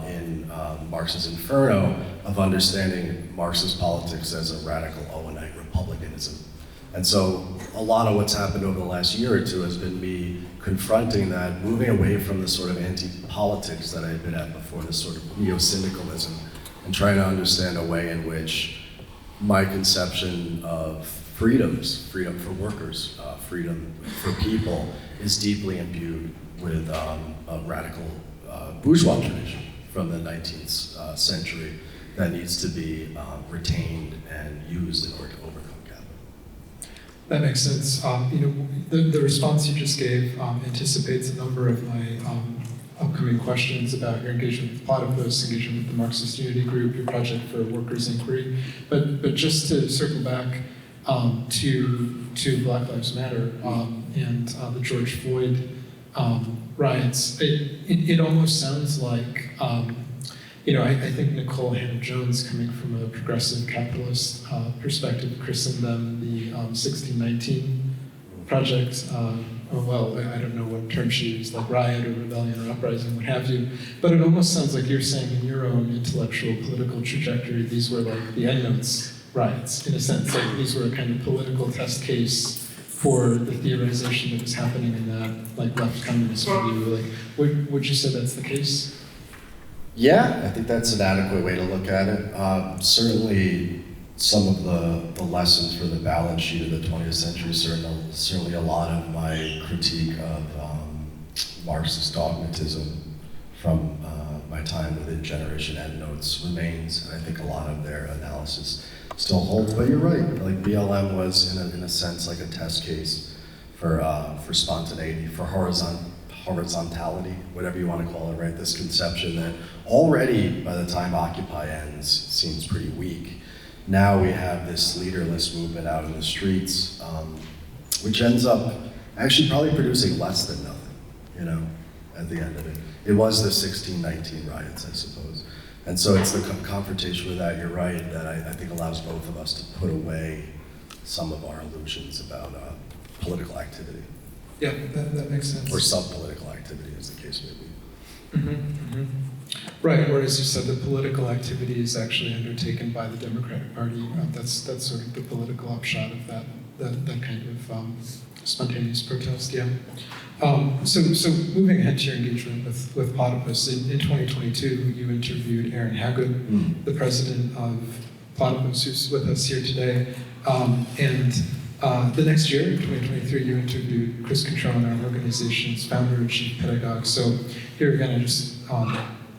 in Marx's Inferno of understanding Marxist politics as a radical Owenite republicanism. And so a lot of what's happened over the last year or two has been me confronting that, moving away from the sort of anti-politics that I had been at before, this sort of neo-syndicalism, and trying to understand a way in which my conception of freedoms, freedom for workers, freedom for people, is deeply imbued with a radical bourgeois tradition from the 19th century that needs to be retained and used in order to overcome capital. That makes sense. The response you just gave anticipates a number of my upcoming questions about your engagement with Platypus, engagement with the Marxist Unity Group, your project for workers' inquiry. But just to circle back to Black Lives Matter and the George Floyd riots, it almost sounds like, I think Nicole Hannah-Jones, coming from a progressive capitalist perspective, christened them the 1619 Project. I don't know what term she used, like riot or rebellion or uprising, what have you. But it almost sounds like you're saying in your own intellectual political trajectory, these were like the endnotes riots, in a sense. Like these were a kind of political test case for the theorization that was happening in that like left communist view. Like, would you say that's the case? Yeah, I think that's an adequate way to look at it. Certainly, some of the lessons for the balance sheet of the 20th century, certainly a lot of my critique of Marxist dogmatism from my time within Generation Endnotes remains, and I think a lot of their analysis still holds. But you're right, like BLM was in a sense like a test case for spontaneity, for horizontality, whatever you want to call it, right? This conception that already by the time Occupy ends seems pretty weak. Now we have this leaderless movement out in the streets, which ends up actually probably producing less than nothing, at the end of it. It was the 1619 riots, I suppose. And so it's the confrontation with that, you're right, that I think allows both of us to put away some of our illusions about political activity. Yeah, that makes sense. Or sub-political activity, as the case may be. Right, whereas you said the political activity is actually undertaken by the Democratic Party. That's sort of the political upshot of that kind of spontaneous protest, yeah. So moving ahead to your engagement with Platypus, in 2022, you interviewed Aaron Hagood, the president of Platypus, who's with us here today. And the next year, in 2023, you interviewed Chris Catrone, our organization's founder and chief pedagogue. So here again, I just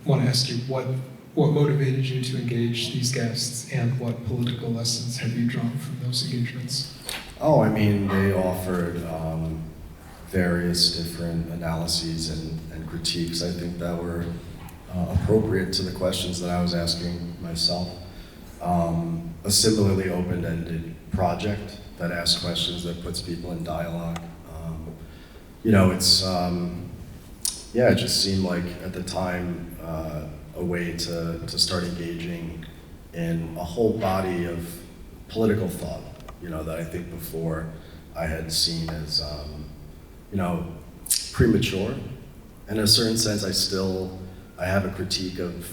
want to ask you, what motivated you to engage these guests, and what political lessons have you drawn from those engagements? Oh, I mean, they offered various different analyses and critiques, I think, that were appropriate to the questions that I was asking myself. A similarly open-ended project that asks questions, that puts people in dialogue. It just seemed like at the time a way to start engaging in a whole body of political thought, that I think before I had seen as, premature. And in a certain sense, I have a critique of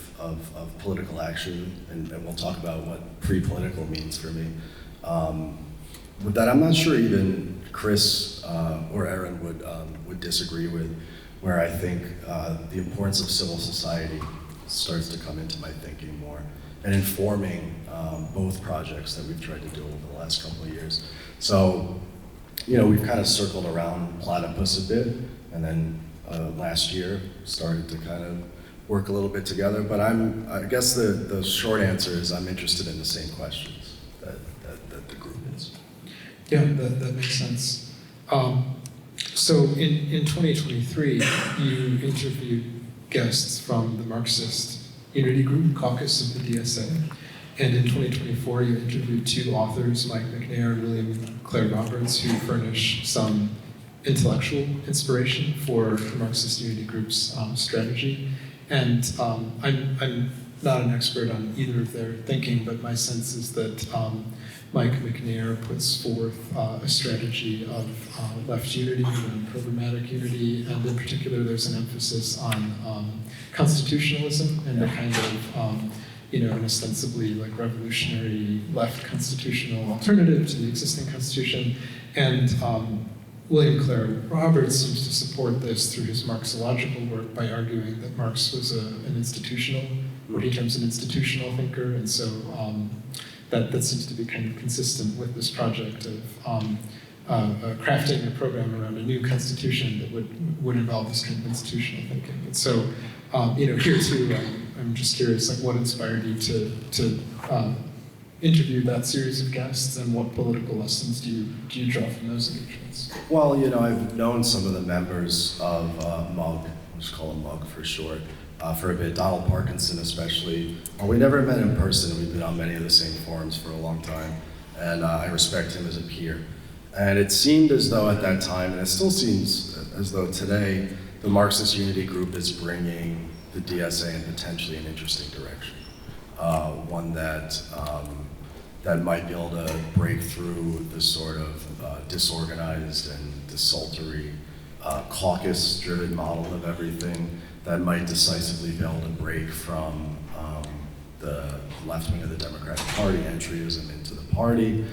political action, and we'll talk about what pre-political means for me. With that, I'm not sure even Chris or Aaron would disagree with, where I think the importance of civil society starts to come into my thinking more, and informing both projects that we've tried to do over the last couple of years. So, we've kind of circled around Platypus a bit, and then last year started to kind of work a little bit together. But I guess the short answer is I'm interested in the same questions that the group is. Yeah, that makes sense. So in 2023, you interviewed guests from the Marxist Unity Group, caucus of the DSA. And in 2024, you interviewed two authors, Mike McNair and William Clare Roberts, who furnish some intellectual inspiration for the Marxist Unity Group's strategy. And I'm not an expert on either of their thinking, but my sense is that Mike McNair puts forth a strategy of left unity and programmatic unity, and in particular there's an emphasis on constitutionalism and a kind of an ostensibly like revolutionary left constitutional alternative to the existing constitution. And William Clare Roberts seems to support this through his Marxological work by arguing that Marx was an institutional, what he terms an institutional thinker, and so that seems to be kind of consistent with this project of crafting a program around a new constitution that would involve this kind of institutional thinking. And so, here too, I'm just curious, like, what inspired you to interview that series of guests, and what political lessons do you draw from those engagements? Well, I've known some of the members of MUG, we'll just call them MUG for short, for a bit, Donald Parkinson especially. Well, we never met in person, we've been on many of the same forums for a long time, and I respect him as a peer. And it seemed as though at that time, and it still seems as though today, the Marxist Unity Group is bringing the DSA in potentially an interesting direction. One that might be able to break through the sort of disorganized and desultory caucus-driven model of everything, that might decisively be able to break from the left wing of the Democratic Party, entryism into the party,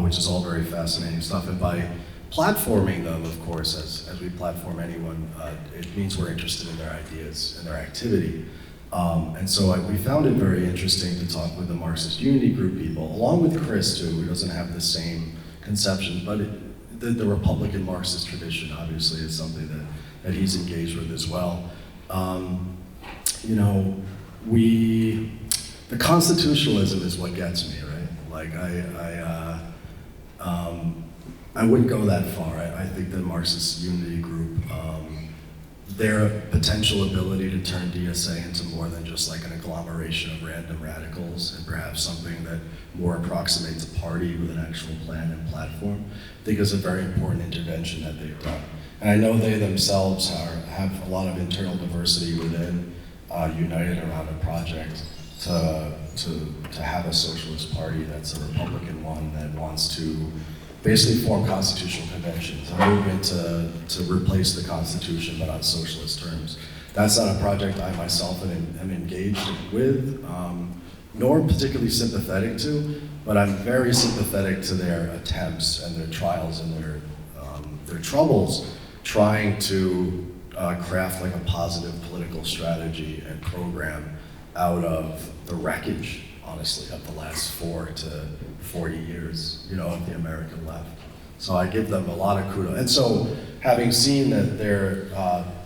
which is all very fascinating stuff. And by platforming them, of course, as we platform anyone, it means we're interested in their ideas and their activity. And so we found it very interesting to talk with the Marxist Unity Group people, along with Chris too, who doesn't have the same conceptions, but the Republican Marxist tradition obviously is something that he's engaged with as well. The constitutionalism is what gets me, right? Like I wouldn't go that far. I think the Marxist Unity Group, their potential ability to turn DSA into more than just like an agglomeration of random radicals, and perhaps something that more approximates a party with an actual plan and platform, I think is a very important intervention that they've done. And I know they themselves have a lot of internal diversity within, united around a project to have a socialist party that's a Republican one that wants to basically form constitutional conventions, a movement to replace the Constitution, but on socialist terms. That's not a project I myself am engaged with, nor particularly sympathetic to, but I'm very sympathetic to their attempts and their trials and their troubles trying to craft like a positive political strategy and program out of the wreckage, honestly, of the last 4 to 40 years, of the American left. So I give them a lot of kudos. And so, having seen that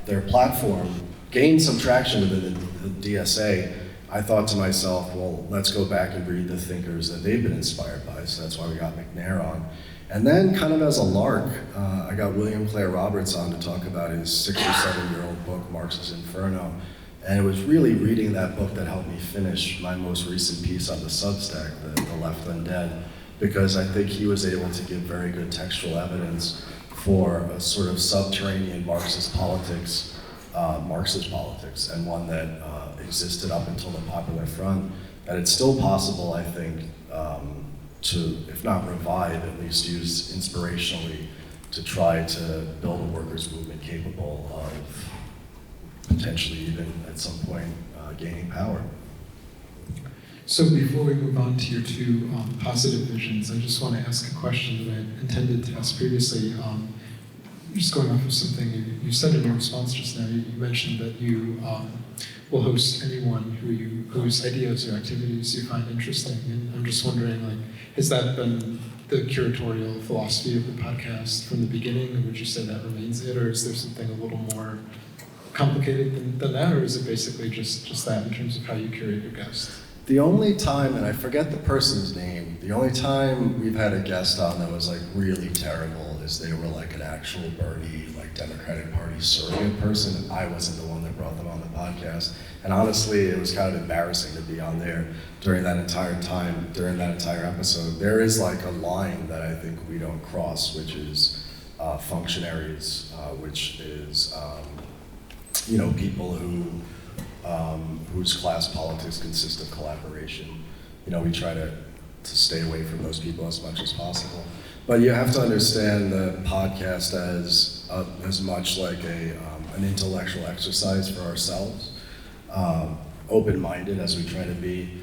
their platform gained some traction within the DSA, I thought to myself, well, let's go back and read the thinkers that they've been inspired by. So that's why we got McNair on. And then, kind of as a lark, I got William Clare Roberts on to talk about his 6 or 7-year-old book, Marx's Inferno. And it was really reading that book that helped me finish my most recent piece on the Substack, the Left Undead, because I think he was able to give very good textual evidence for a sort of subterranean Marxist politics, and one that existed up until the Popular Front, that it's still possible, I think, to, if not revive, at least use inspirationally to try to build a workers' movement capable of potentially even at some point gaining power. So before we move on to your two positive visions, I just want to ask a question that I intended to ask previously. Just going off of something you said in your response just now, you mentioned that you will host anyone whose ideas or activities you find interesting. And I'm just wondering, like, has that been the curatorial philosophy of the podcast from the beginning? And would you say that remains it, or is there something a little more complicated than that, or is it basically just that in terms of how you curate your guests? The only time, and I forget the person's name, the only time we've had a guest on that was like really terrible is they were like an actual Bernie, like Democratic Party surrogate person. I wasn't the one that brought them on the podcast. And honestly, it was kind of embarrassing to be on there during that entire time, during that entire episode. There is like a line that I think we don't cross, which is functionaries, which is, people who whose class politics consist of collaboration. We try to stay away from those people as much as possible. But you have to understand the podcast as much like an intellectual exercise for ourselves, open-minded as we try to be,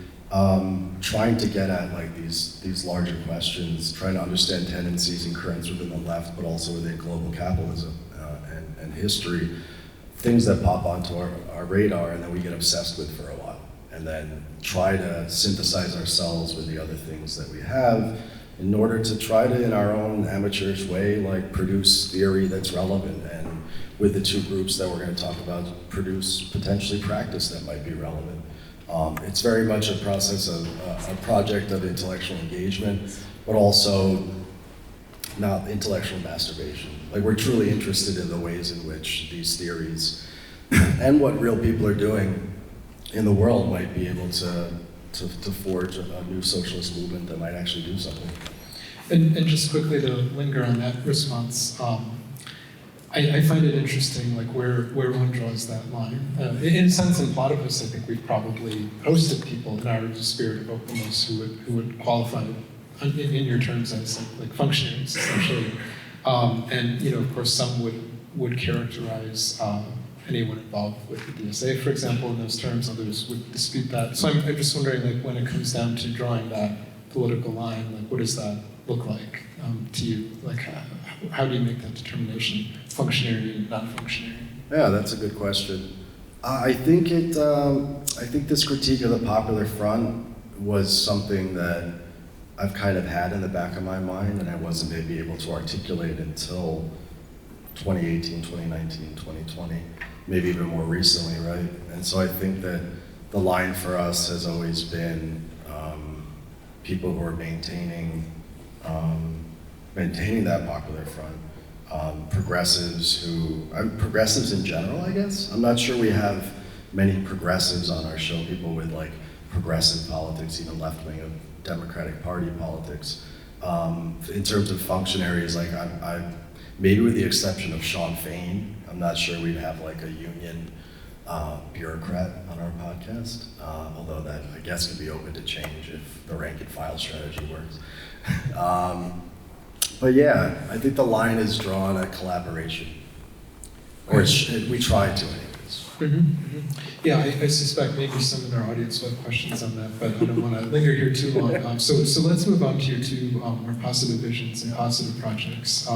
trying to get at like these larger questions, trying to understand tendencies and currents within the left, but also within global capitalism and history, things that pop onto our radar and then we get obsessed with for a while, and then try to synthesize ourselves with the other things that we have in order to try to, in our own amateurish way, like produce theory that's relevant, and with the two groups that we're going to talk about, produce potentially practice that might be relevant. It's very much a process of a project of intellectual engagement, but also not intellectual masturbation. Like, we're truly interested in the ways in which these theories and what real people are doing in the world might be able to forge a new socialist movement that might actually do something. And just quickly to linger on that response, I find it interesting, like where one draws that line. In a sense, in Platypus, I think we've probably hosted people in our spirit of openness who would qualify in your terms as like functionaries, essentially. And of course, some would characterize anyone involved with the DSA, for example, in those terms. Others would dispute that. So I'm just wondering, like, when it comes down to drawing that political line, like, what does that look like to you? Like, how do you make that determination, functionary, non-functionary? Yeah, that's a good question. I think this critique of the Popular Front was something that I've kind of had in the back of my mind, and I wasn't maybe able to articulate until 2018, 2019, 2020, maybe even more recently, right? And so I think that the line for us has always been people who are maintaining that Popular Front, progressives in general, I guess. I'm not sure we have many progressives on our show, people with like progressive politics, even left-wing of Democratic Party politics. In terms of functionaries, like I maybe with the exception of Sean Fain, I'm not sure we'd have like a union bureaucrat on our podcast, although that I guess could be open to change if the rank and file strategy works. But yeah, I think the line is drawn at collaboration, or we try to anyways. Mm-hmm, mm-hmm. Yeah, I suspect maybe some in our audience will have questions on that, but I don't want to linger here too long. So let's move on to your two more positive visions and positive projects.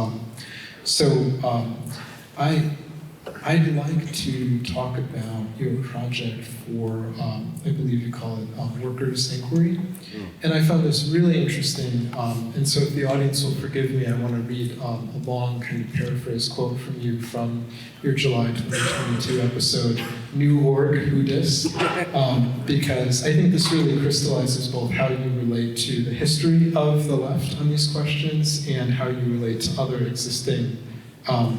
I'd like to talk about your project for, I believe you call it Workers' Inquiry. And I found this really interesting, and so if the audience will forgive me, I want to read a long kind of paraphrase quote from you from your July 2022 episode, New Org Who Dis, because I think this really crystallizes both how you relate to the history of the left on these questions and how you relate to other existing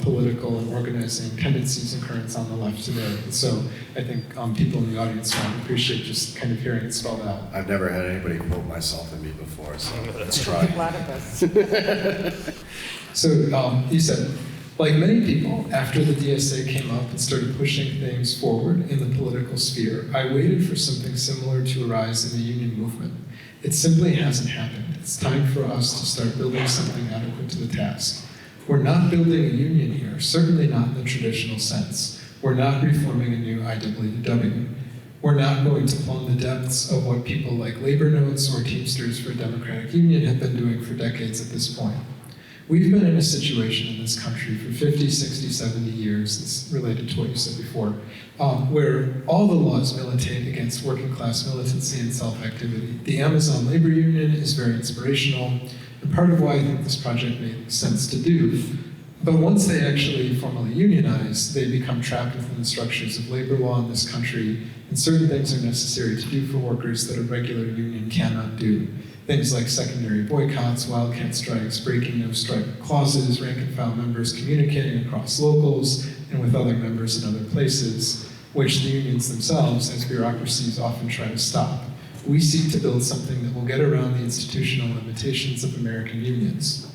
political and organizing tendencies and currents on the left today. And so I think people in the audience might appreciate just kind of hearing it spelled out. I've never had anybody quote myself and me before, so let's try. So you said, like many people, after the DSA came up and started pushing things forward in the political sphere, I waited for something similar to arise in the union movement. It simply hasn't happened. It's time for us to start building something adequate to the task. We're not building a union here, certainly not in the traditional sense. We're not reforming a new IWW. We're not going to plumb the depths of what people like Labor Notes or Teamsters for a Democratic Union have been doing for decades at this point. We've been in a situation in this country for 50, 60, 70 years, it's related to what you said before, where all the laws militate against working class militancy and self-activity. The Amazon Labor Union is very inspirational, and part of why I think this project makes sense to do. But once they actually formally unionize, they become trapped within the structures of labor law in this country, and certain things are necessary to do for workers that a regular union cannot do. Things like secondary boycotts, wildcat strikes, breaking no strike clauses, rank and file members communicating across locals and with other members in other places, which the unions themselves, as bureaucracies, often try to stop. We seek to build something that will get around the institutional limitations of American unions.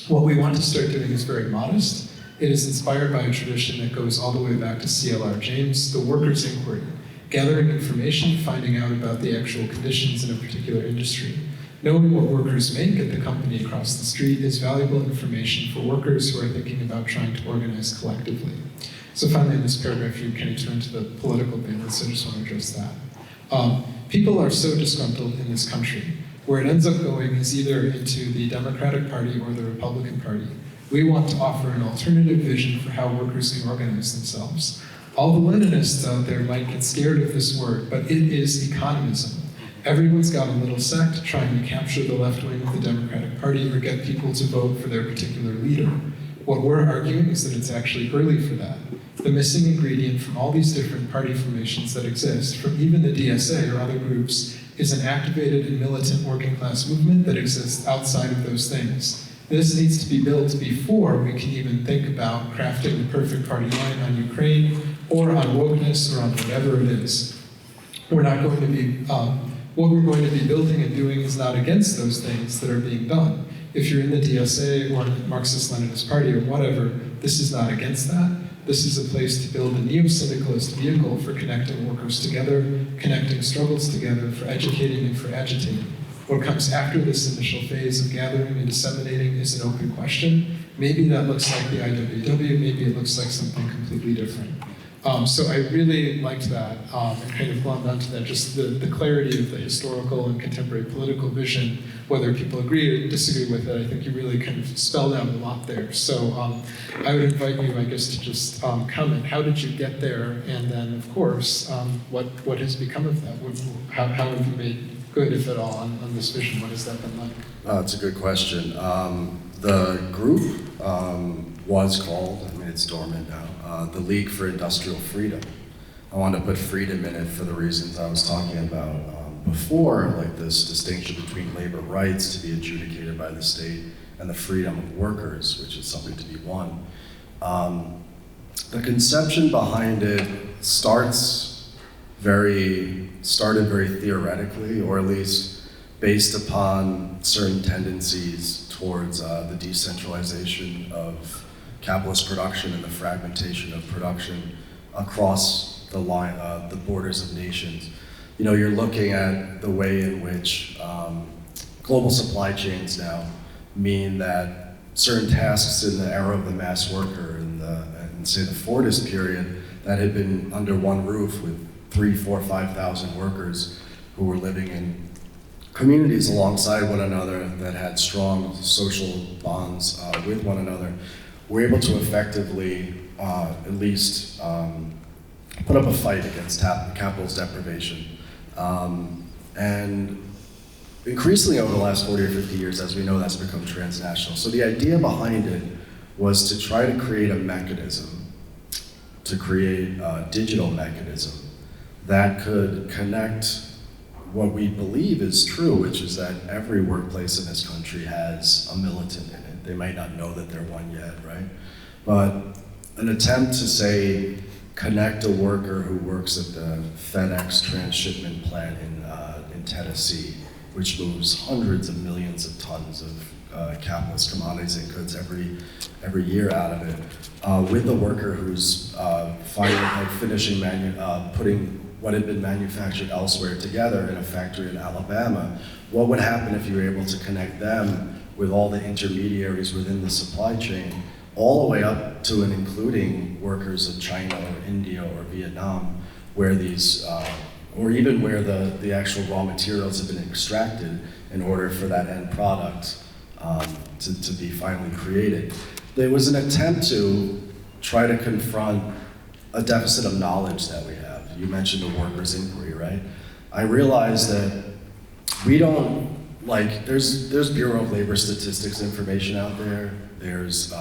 What we want to start doing is very modest. It is inspired by a tradition that goes all the way back to C.L.R. James, the Workers' Inquiry. gathering information, finding out about the actual conditions in a particular industry. Knowing what workers make at the company across the street is valuable information for workers who are thinking about trying to organize collectively. So finally, in this paragraph, you kind of turn to the political bit, so I just want to address that. People are so disgruntled in this country. Where it ends up going is either into the Democratic Party or the Republican Party. We want to offer an alternative vision for how workers can organize themselves. All the Leninists out there might get scared of this word, but it is economism. Everyone's got a little sect trying to capture the left wing of the Democratic Party or get people to vote for their particular leader. What we're arguing is that it's actually early for that. The missing ingredient from all these different party formations that exist, from even the DSA or other groups, is an activated and militant working class movement that exists outside of those things. This needs to be built before we can even think about crafting the perfect party line on Ukraine or on wokeness or on whatever it is. We're not going to be, what we're going to be building and doing is not against those things that are being done. If you're in the DSA or the Marxist-Leninist Party or whatever, this is not against that. This is a place to build a neo-syndicalist vehicle for connecting workers together, connecting struggles together, for educating and for agitating. What comes after this initial phase of gathering and disseminating is an open question. Maybe that looks like the IWW, maybe it looks like something completely different. So I really liked that and kind of glommed onto that, just the clarity of the historical and contemporary political vision, whether people agree or disagree with it. I think you really kind of spelled out a lot there. So I would invite you, I guess, to just comment. How did you get there? And then, of course, what has become of that? How have you made good, if at all, on this vision? What has that been like? It's a good question. The group was called, I mean, it's dormant now, the League for Industrial Freedom. I wanted to put freedom in it for the reasons I was talking about before, like this distinction between labor rights to be adjudicated by the state and the freedom of workers, which is something to be won. The conception behind it started very theoretically, or at least based upon certain tendencies towards the decentralization of capitalist production and the fragmentation of production across the line, the borders of nations. You know, you're looking at the way in which global supply chains now mean that certain tasks in the era of the mass worker and say the Fordist period that had been under one roof with 3,000, 4,000, 5,000 workers who were living in communities alongside one another that had strong social bonds with one another, were able to effectively at least put up a fight against capital's deprivation. And increasingly over the last 40 or 50 years, as we know, that's become transnational. So the idea behind it was to try to create a mechanism, to create a digital mechanism that could connect what we believe is true, which is that every workplace in this country has a militant in it. They might not know that they're one yet, right? But an attempt to, say, connect a worker who works at the FedEx transshipment plant in Tennessee, which moves hundreds of millions of tons of capitalist commodities and goods every year out of it, with the worker who's finishing putting what had been manufactured elsewhere together in a factory in Alabama. What would happen if you were able to connect them with all the intermediaries within the supply chain, all the way up to and including workers of China or India or Vietnam, where these, or even where the actual raw materials have been extracted in order for that end product to be finally created. There was an attempt to try to confront a deficit of knowledge that we have. You mentioned the workers' inquiry, right? I realize that we don't, there's Bureau of Labor Statistics information out there. There's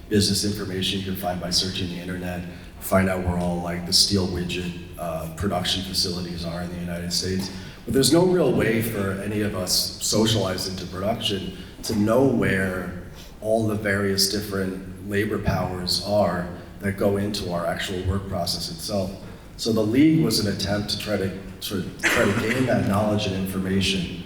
business information you can find by searching the internet, find out where all the steel widget production facilities are in the United States. But there's no real way for any of us socialized into production to know where all the various different labor powers are that go into our actual work process itself. So the League was an attempt to try to gain that knowledge and information,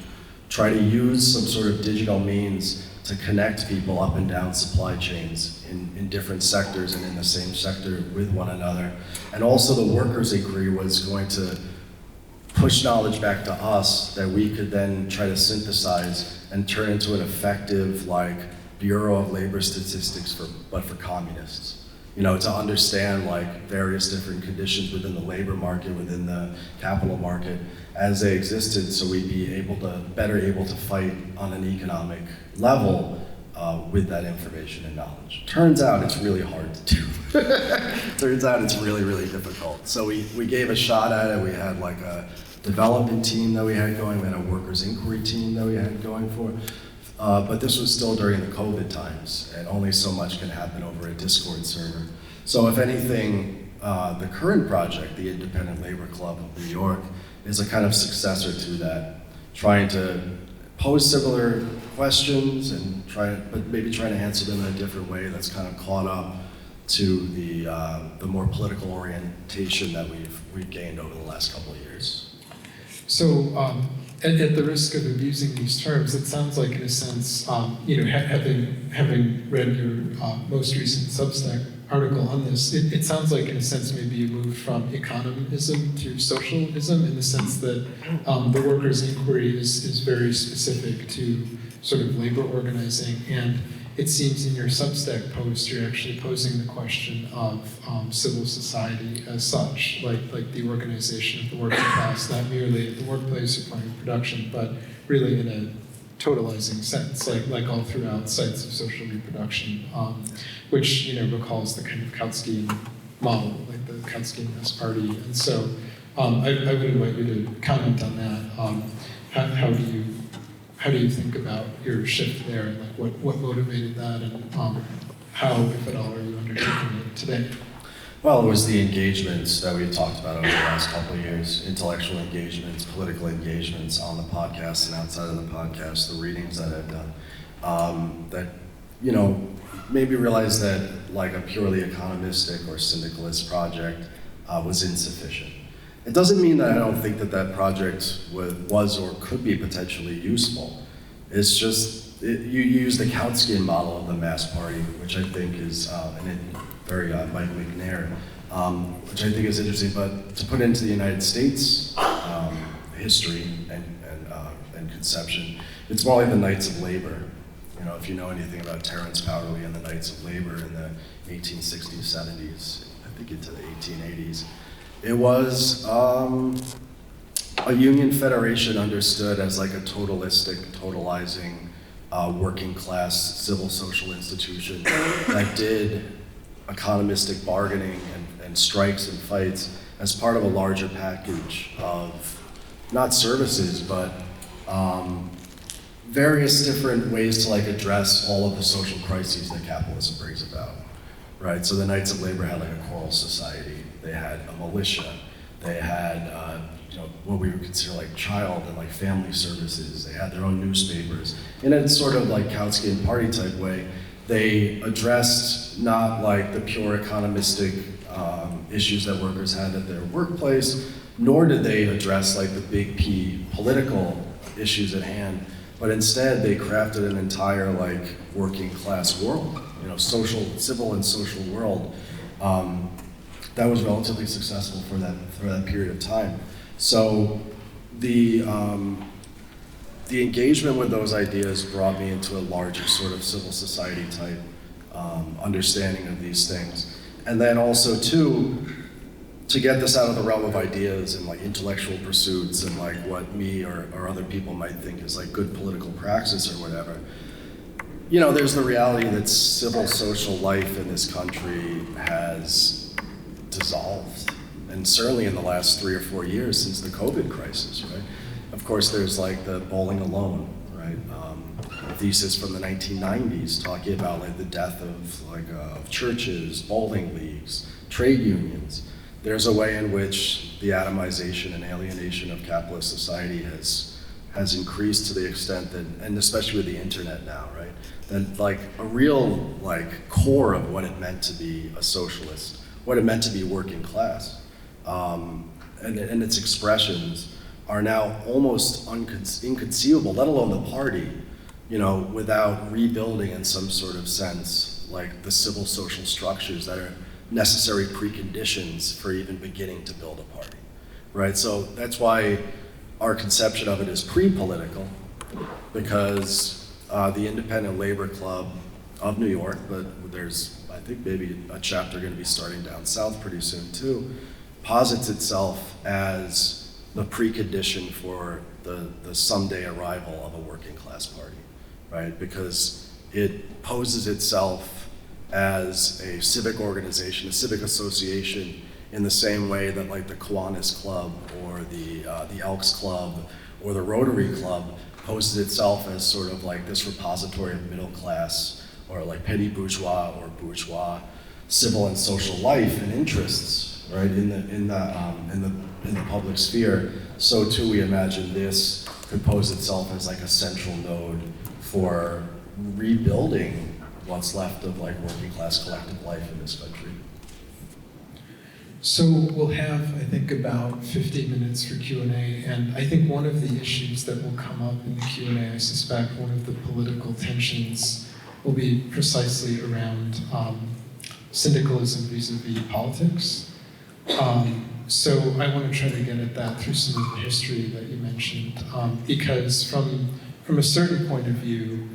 try to use some sort of digital means to connect people up and down supply chains in different sectors and in the same sector with one another. And also the workers' inquiry was going to push knowledge back to us that we could then try to synthesize and turn into an effective, like, Bureau of Labor Statistics but for communists. You know, to understand like various different conditions within the labor market, within the capital market as they existed, so we'd be better able to fight on an economic level with that information and knowledge. Turns out it's really hard to do. Turns out it's really, really difficult. So we gave a shot at it. We had like a development team that we had going. We had a workers' inquiry team that we had going for. But this was still during the COVID times, and only so much can happen over a Discord server. So if anything, the current project, the Independent Labor Club of New York, is a kind of successor to that, trying to pose similar questions and maybe trying to answer them in a different way that's kind of caught up to the more political orientation that we've gained over the last couple of years. So, at the risk of abusing these terms, it sounds like, in a sense, having read your most recent Substack article on this, it sounds like, in a sense, maybe you moved from economism to socialism, in the sense that the workers' inquiry is very specific to sort of labor organizing, and it seems in your Substack post you're actually posing the question of civil society as such, like the organization of the working class, not merely at the workplace or point of production, but really in a totalizing sense, like all throughout sites of social reproduction, which recalls the kind of Kautskian model, like the Kautskian Mass Party. And so I would invite you to comment on that. How do you think about your shift there, and like what motivated that, and how, if at all, are you undertaking it today? Well, it was the engagements that we talked about over the last couple of years, intellectual engagements, political engagements on the podcast and outside of the podcast, the readings that I've done, that, made me realize that like a purely economistic or syndicalist project was insufficient. It doesn't mean that I don't think that project was or could be potentially useful. It's just, you use the Kautskian model of the mass party, which I think is, very Michael McNair, which I think is interesting, but to put into the United States history and conception, it's more like the Knights of Labor. If you know anything about Terence Powderly and the Knights of Labor in the 1860s, 70s, I think into the 1880s, it was a union federation understood as like a totalizing working class civil social institution that did economistic bargaining and strikes and fights as part of a larger package of not services, but various different ways to like address all of the social crises that capitalism brings about, right? So the Knights of Labor had like a choral society, they had a militia, they had what we would consider like child and like family services, they had their own newspapers. In a sort of like Kautskian party type way, they addressed not like the pure economistic issues that workers had at their workplace, nor did they address like the big P political issues at hand, but instead they crafted an entire like working class world, civil and social world that was relatively successful for that period of time. So the engagement with those ideas brought me into a larger sort of civil society type understanding of these things. And then also too, to get this out of the realm of ideas and like intellectual pursuits and like what me or other people might think is like good political praxis or whatever, there's the reality that civil social life in this country has dissolved. And certainly in the last 3 or 4 years since the COVID crisis, right? Of course, there's like the bowling alone, right? A thesis from the 1990s talking about like the death of churches, bowling leagues, trade unions. There's a way in which the atomization and alienation of capitalist society has increased to the extent that, and especially with the internet now, right? That like a real like core of what it meant to be a socialist, what it meant to be working class, and its expressions are now almost inconceivable, let alone the party, without rebuilding in some sort of sense, like the civil social structures that are necessary preconditions for even beginning to build a party, right? So that's why our conception of it is pre-political, because the Independent Labor Club of New York, but there's, I think, maybe a chapter going to be starting down south pretty soon too, posits itself as the precondition for the someday arrival of a working class party, right? Because it poses itself as a civic organization, a civic association, in the same way that like the Kiwanis Club or the Elks Club or the Rotary Club poses itself as sort of like this repository of middle class or like petty bourgeois or bourgeois civil and social life and interests, right, in the public sphere. So too, we imagine this could pose itself as like a central node for rebuilding what's left of like working class collective life in this country. So we'll have, I think, about 15 minutes for Q&A, and I think one of the issues that will come up in the Q&A, I suspect one of the political tensions will be precisely around syndicalism vis-a-vis politics. So I want to try to get at that through some of the history that you mentioned, because from a certain point of view,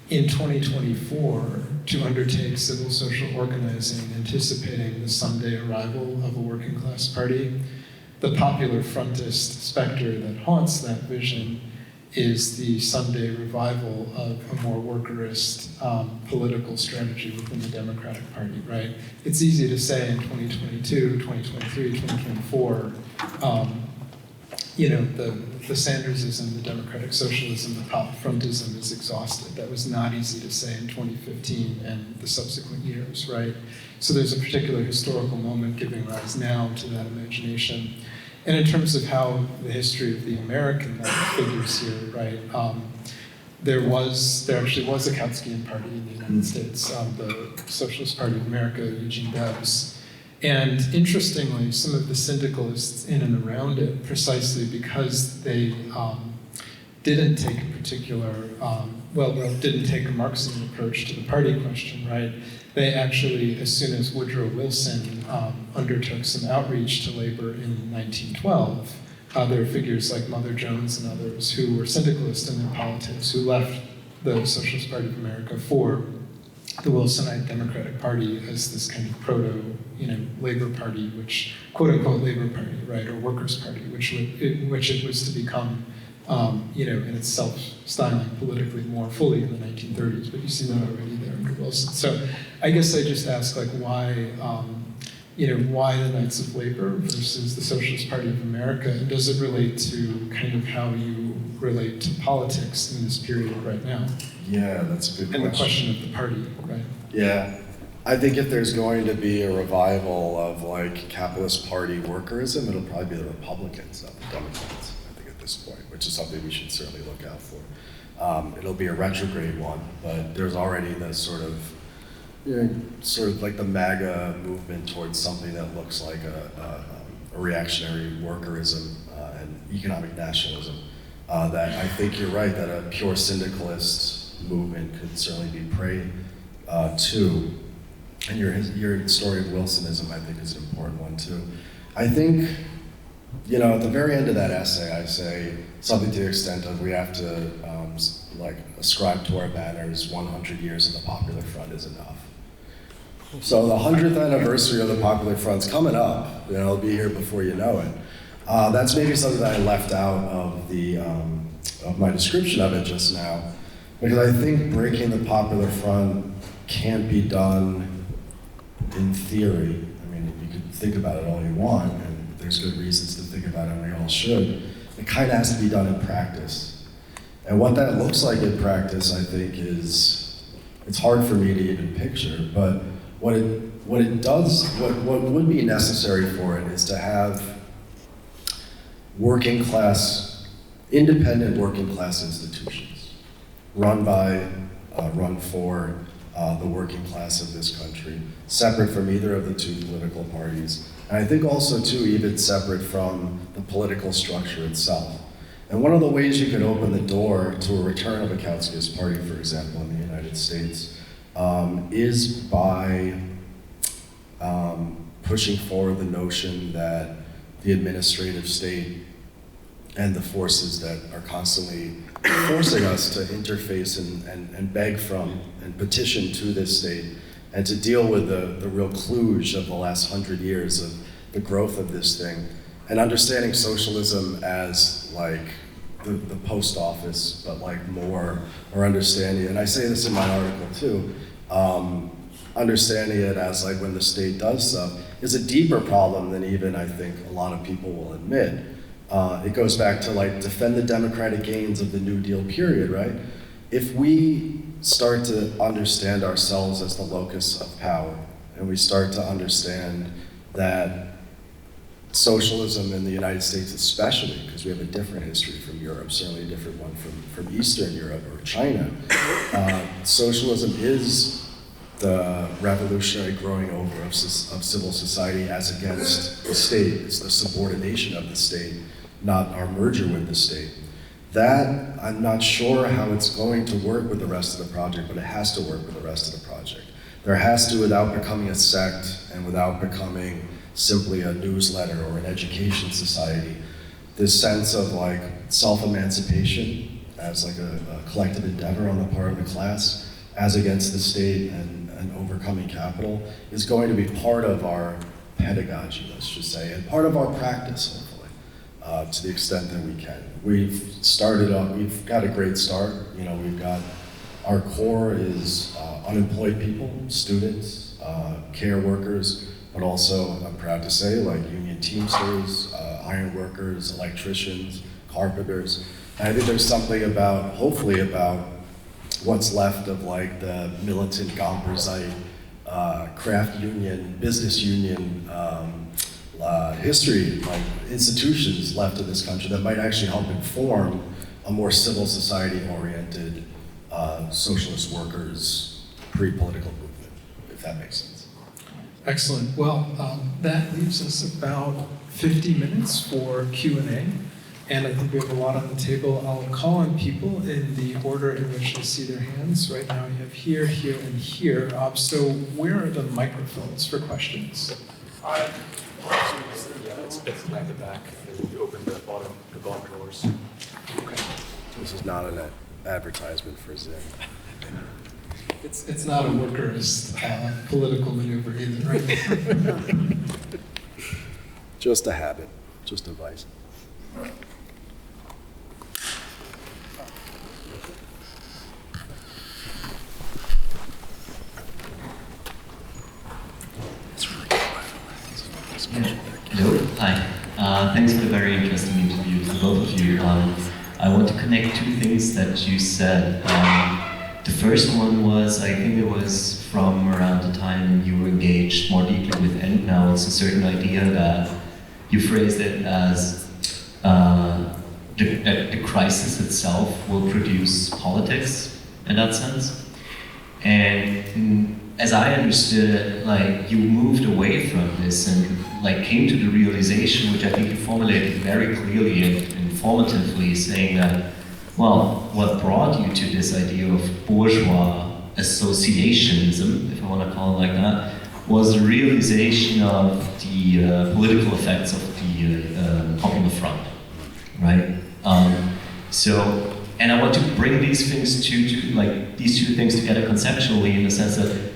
in 2024, to undertake civil social organizing, anticipating the someday arrival of a working class party, the popular frontist specter that haunts that vision is the someday revival of a more workerist political strategy within the Democratic Party, right? It's easy to say in 2022, 2023, 2024, the Sandersism, the democratic socialism, the pop frontism is exhausted. That was not easy to say in 2015 and the subsequent years, right? So there's a particular historical moment giving rise now to that imagination. And in terms of how the history of the American figures here, right? There actually was a Kautskyan party in the United States, the Socialist Party of America, Eugene Debs. And interestingly, some of the syndicalists in and around it, precisely because they didn't take a particular, didn't take a Marxian approach to the party question, right? They actually, as soon as Woodrow Wilson undertook some outreach to labor in 1912, there are figures like Mother Jones and others who were syndicalists in their politics, who left the Socialist Party of America for the Wilsonite Democratic Party as this kind of proto, labor party, which quote unquote labor party, right, or workers' party, which it was to become, in itself styling politically more fully in the 1930s. But you see that already there under Wilson. So I guess I just ask, like, why the Knights of Labor versus the Socialist Party of America, and does it relate to kind of how you relate to politics in this period right now? Yeah, that's a good question. And the question of the party, right? Yeah. I think if there's going to be a revival of like capitalist party workerism, it'll probably be the Republicans, not the Democrats, I think at this point, which is something we should certainly look out for. It'll be a retrograde one, but there's already this sort of like the MAGA movement towards something that looks like a reactionary workerism and economic nationalism. That I think you're right, that a pure syndicalist movement could certainly be prey to. And your story of Wilsonism, I think, is an important one too. I think, at the very end of that essay, I say something to the extent of we have to ascribe to our banners 100 years of the Popular Front is enough. So the 100th anniversary of the Popular Front's coming up. It'll be here before you know it. That's maybe something that I left out of my description of it just now, because I think breaking the Popular Front can't be done in theory. I mean, you can think about it all you want, and there's good reasons to think about it, and we all should. It kind of has to be done in practice. And what that looks like in practice, I think, it's hard for me to even picture, but what it does, what would be necessary for it is to have independent working class institutions run for the working class of this country, separate from either of the two political parties. And I think also too, even separate from the political structure itself. And one of the ways you could open the door to a return of a Kautsky's party, for example, in the United States, is by pushing forward the notion that the administrative state and the forces that are constantly forcing us to interface and beg from and petition to this state, and to deal with the real kludge of the last 100 years of the growth of this thing, and understanding socialism as like the post office, but like more, or understanding, and I say this in my article too, understanding it as like when the state does stuff is a deeper problem than even I think a lot of people will admit. It goes back to like defend the democratic gains of the New Deal period, right? If we start to understand ourselves as the locus of power, and we start to understand that socialism in the United States especially, because we have a different history from Europe, certainly a different one from Eastern Europe or China, socialism is the revolutionary growing over of civil society as against the state. It's the subordination of the state, not our merger with the state. That, I'm not sure how it's going to work with the rest of the project, but it has to work with the rest of the project. There has to, without becoming a sect and without becoming simply a newsletter or an education society, this sense of like self-emancipation as like a collective endeavor on the part of the class, as against the state and overcoming capital, is going to be part of our pedagogy, let's just say, and part of our practice, hopefully, to the extent that we can. We've started up, we've got a great start. You know, we've got, our core is unemployed people, students, care workers, but also, I'm proud to say, like union teamsters, iron workers, electricians, carpenters. And I think there's something about, hopefully about, what's left of like the militant Gomperzite craft union, business union history, like institutions left in this country that might actually help inform a more civil society oriented socialist workers pre-political movement, if that makes sense. Excellent. Well, that leaves us about 50 minutes for Q&A. And I think we have a lot on the table. I'll call on people in the order in which I see their hands. Right now we have here, here, and here. So where are the microphones for questions? It's at the back. You open the bottom drawers. Okay. This is not an advertisement for Zim. It's not a workers' political maneuver either, right? Just a habit, just a vice. Hello, hi. Thanks for the very interesting interview to both of you. I want to connect two things that you said. The first one was, I think it was from around the time you were engaged more deeply with END now, it's a certain idea that you phrased it as the crisis itself will produce politics in that sense. And as I understood it, like you moved away from this and like came to the realization, which I think you formulated very clearly and informatively, saying that, well, what brought you to this idea of bourgeois associationism, if I want to call it like that, was the realization of the political effects of the Popular Front, right? And I want to bring these things these two things together conceptually in the sense that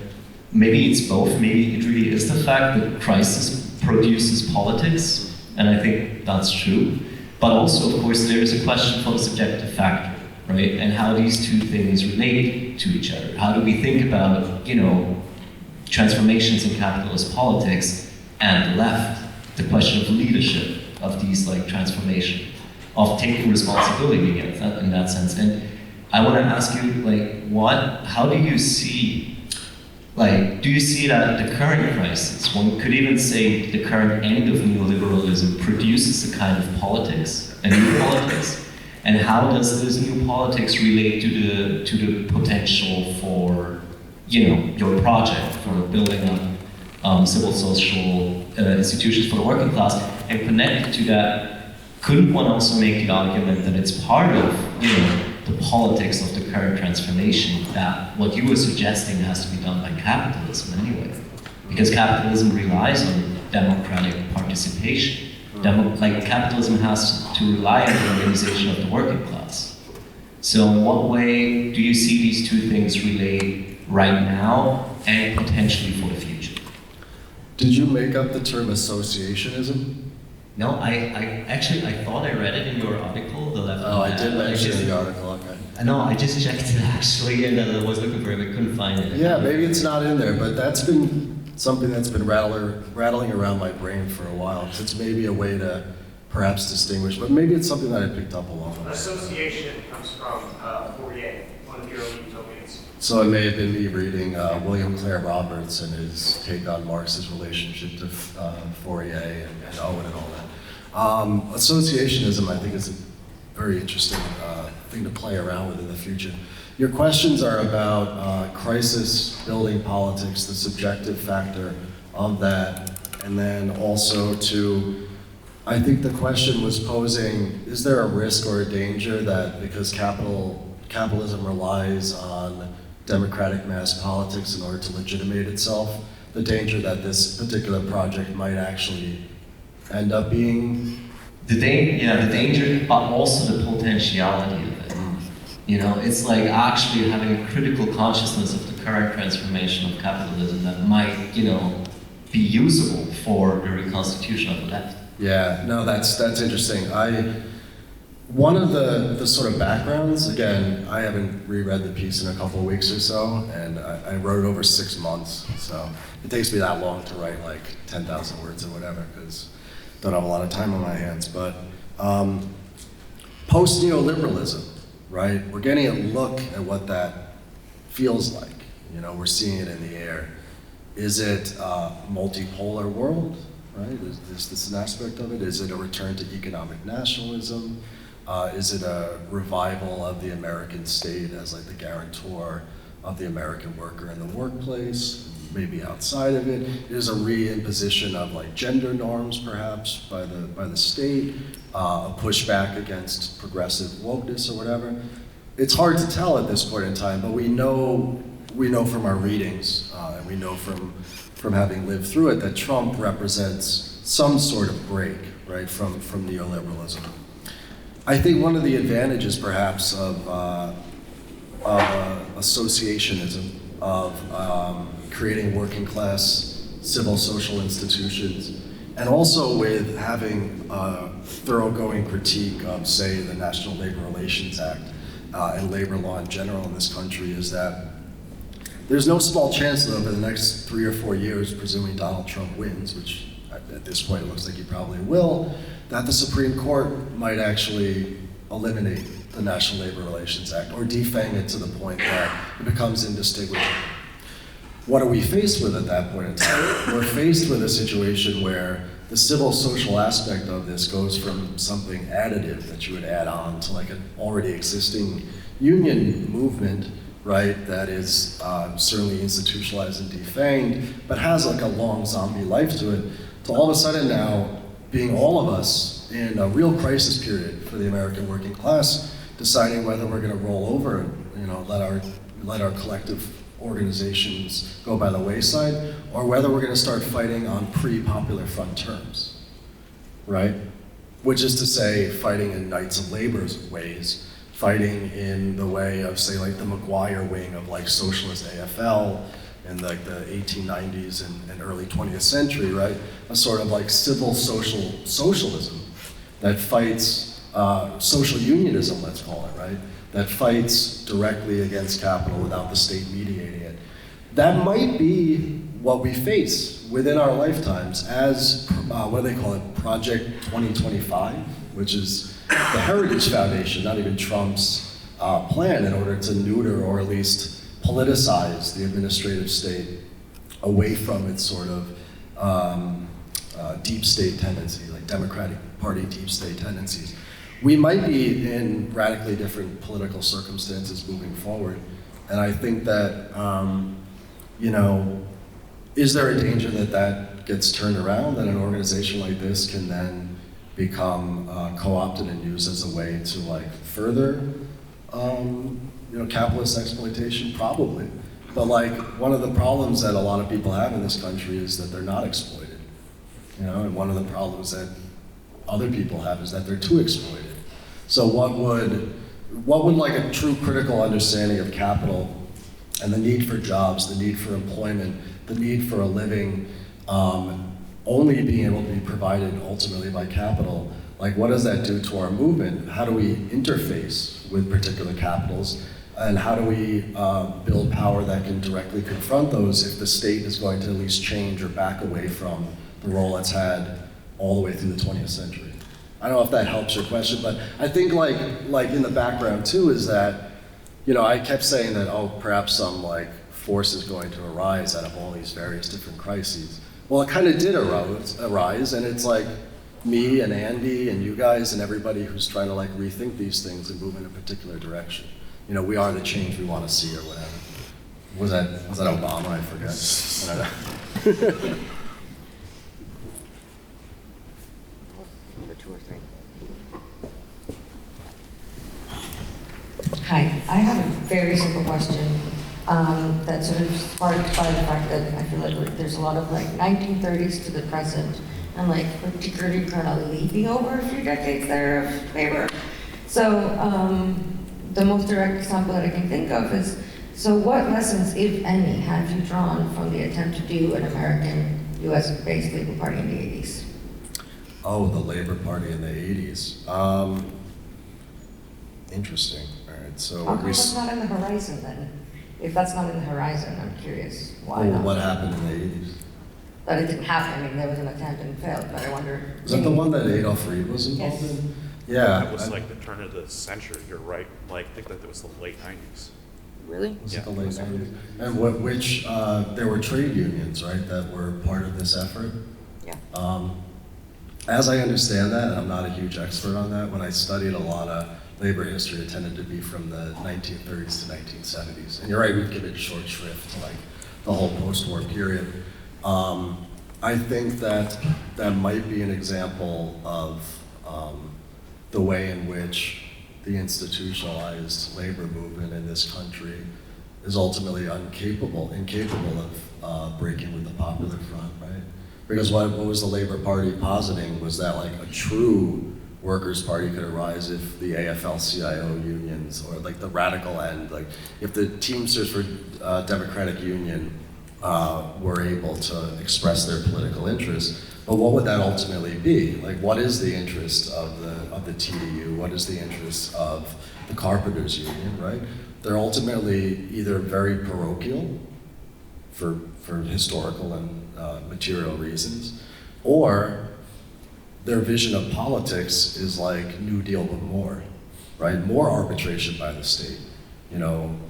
maybe it's both, maybe it really is the fact that crisis produces politics, and I think that's true. But also, of course, there is a question for the subjective factor, right? And how these two things relate to each other. How do we think about, transformations in capitalist politics and the left, the question of leadership of these transformation, of taking responsibility in that sense. And I want to ask you, how do you see, do you see that the current crisis, one could even say the current end of neoliberalism produces a kind of politics, a new politics? And how does this new politics relate to the potential for, your project for building up civil social institutions for the working class, and connected to that couldn't one also make the argument that it's part of, the politics of the current transformation, that what you were suggesting has to be done by capitalism anyway? Because capitalism relies on democratic participation. Capitalism has to rely on the organization of the working class. So in what way do you see these two things relate right now and potentially for the future? Did you make up the term associationism? No, I thought I read it in your article, the left. Oh, I did mention it in the article, okay. No, I just checked it actually, and I was looking for it, but couldn't find it. Yeah, maybe it's not in there, but that's been something that's been rattling around my brain for a while. It's maybe a way to perhaps distinguish, but maybe it's something that I picked up along the way. Association comes from Fourier, one of the early utopians. So it may have been me reading William Clare Roberts and his take on Marx's relationship to Fourier and Owen and all that. Associationism, I think, is a very interesting thing to play around with in the future. Your questions are about crisis building politics, the subjective factor of that, and then also to, I think the question was posing, is there a risk or a danger that because capitalism relies on democratic mass politics in order to legitimate itself, the danger that this particular project might actually end up being? The danger, but also the potentiality of it. It's like actually having a critical consciousness of the current transformation of capitalism that might, be usable for the reconstitution of the left. Yeah, no, that's interesting. One of the sort of backgrounds, again, I haven't reread the piece in a couple of weeks or so, and I wrote it over 6 months, so it takes me that long to write like 10,000 words or whatever, because I don't have a lot of time on my hands. But post-neoliberalism, right? We're getting a look at what that feels like. We're seeing it in the air. Is it a multipolar world, right? Is this an aspect of it? Is it a return to economic nationalism? Is it a revival of the American state as like the guarantor of the American worker in the workplace? Maybe outside of it. Is a reimposition of like gender norms perhaps by the state, a pushback against progressive wokeness or whatever. It's hard to tell at this point in time, but we know from our readings, and we know from having lived through it, that Trump represents some sort of break, right, from neoliberalism. I think one of the advantages perhaps of associationism, of creating working class civil social institutions, and also with having a thoroughgoing critique of, say, the National Labor Relations Act and labor law in general in this country, is that there's no small chance that over the next 3 or 4 years, presuming Donald Trump wins, which at this point it looks like he probably will, that the Supreme Court might actually eliminate the National Labor Relations Act or defang it to the point that it becomes indistinguishable. What are we faced with at that point in time? We're faced with a situation where the civil social aspect of this goes from something additive that you would add on to like an already existing union movement, right, that is certainly institutionalized and defanged, but has like a long zombie life to it, to all of a sudden now being all of us in a real crisis period for the American working class, deciding whether we're going to roll over and let our collective organizations go by the wayside, or whether we're going to start fighting on pre-Popular Front terms, right? Which is to say, fighting in Knights of Labor's ways, fighting in the way of, say, like the McGuire wing of like socialist AFL in like the 1890s and early 20th century, right? A sort of like civil socialism that fights social unionism, let's call it, right? That fights directly against capital without the state mediating it. That might be what we face within our lifetimes as, what do they call it, Project 2025, which is the Heritage Foundation, not even Trump's plan, in order to neuter or at least politicize the administrative state away from its sort of deep state tendencies, like Democratic Party deep state tendencies. We might be in radically different political circumstances moving forward. And I think that, is there a danger that that gets turned around, that an organization like this can then become co-opted and used as a way to like further capitalist exploitation? Probably. But like one of the problems that a lot of people have in this country is that they're not exploited. And one of the problems that other people have is that they're too exploited. So what would like a true critical understanding of capital and the need for jobs, the need for employment, the need for a living, only being able to be provided ultimately by capital, like what does that do to our movement? How do we interface with particular capitals? And how do we build power that can directly confront those if the state is going to at least change or back away from the role it's had all the way through the 20th century? I don't know if that helps your question, but I think like in the background too is that, I kept saying that, perhaps some like force is going to arise out of all these various different crises. Well, it kind of did arise, and it's like me and Andy and you guys and everybody who's trying to like rethink these things and move in a particular direction. We are the change we want to see or whatever. Was that Obama? I forget. I don't know. Hi, I have a very simple question that's sort of sparked by the fact that I feel like there's a lot of like 1930s to the present and like particularly kind of leaping over a few decades there of labor. So the most direct example that I can think of is, so what lessons, if any, have you drawn from the attempt to do an American US-based Labor Party in the 80s? Oh, the Labor Party in the 80s. Interesting. All right, so How come that's not in the horizon then? If that's not in the horizon, I'm curious why not? What happened in the 80s? That it didn't happen. I mean, there was an attempt and failed, but I wonder. Was that the one that Adolf Reed was involved Yes. in? Yeah. That was like the turn of the century, you're right. Like, I think that it was the late 90s. Really? Was Yeah. it the late 90s? And there were trade unions, right, that were part of this effort? Yeah. As I understand that, and I'm not a huge expert on that, when I studied a lot of labor history, it tended to be from the 1930s to 1970s. And you're right, we've given short shrift to like the whole post-war period. I think that might be an example of the way in which the institutionalized labor movement in this country is ultimately incapable of breaking with the popular front, right? Because what was the Labor Party positing was that like a true workers' party could arise if the AFL-CIO unions, or like the radical end, like if the Teamsters for Democratic Union were able to express their political interests. But what would that ultimately be? Like, what is the interest of the TDU? What is the interest of the Carpenters Union, right? They're ultimately either very parochial for historical and material reasons, or their vision of politics is like New Deal but more, right? More arbitration by the state,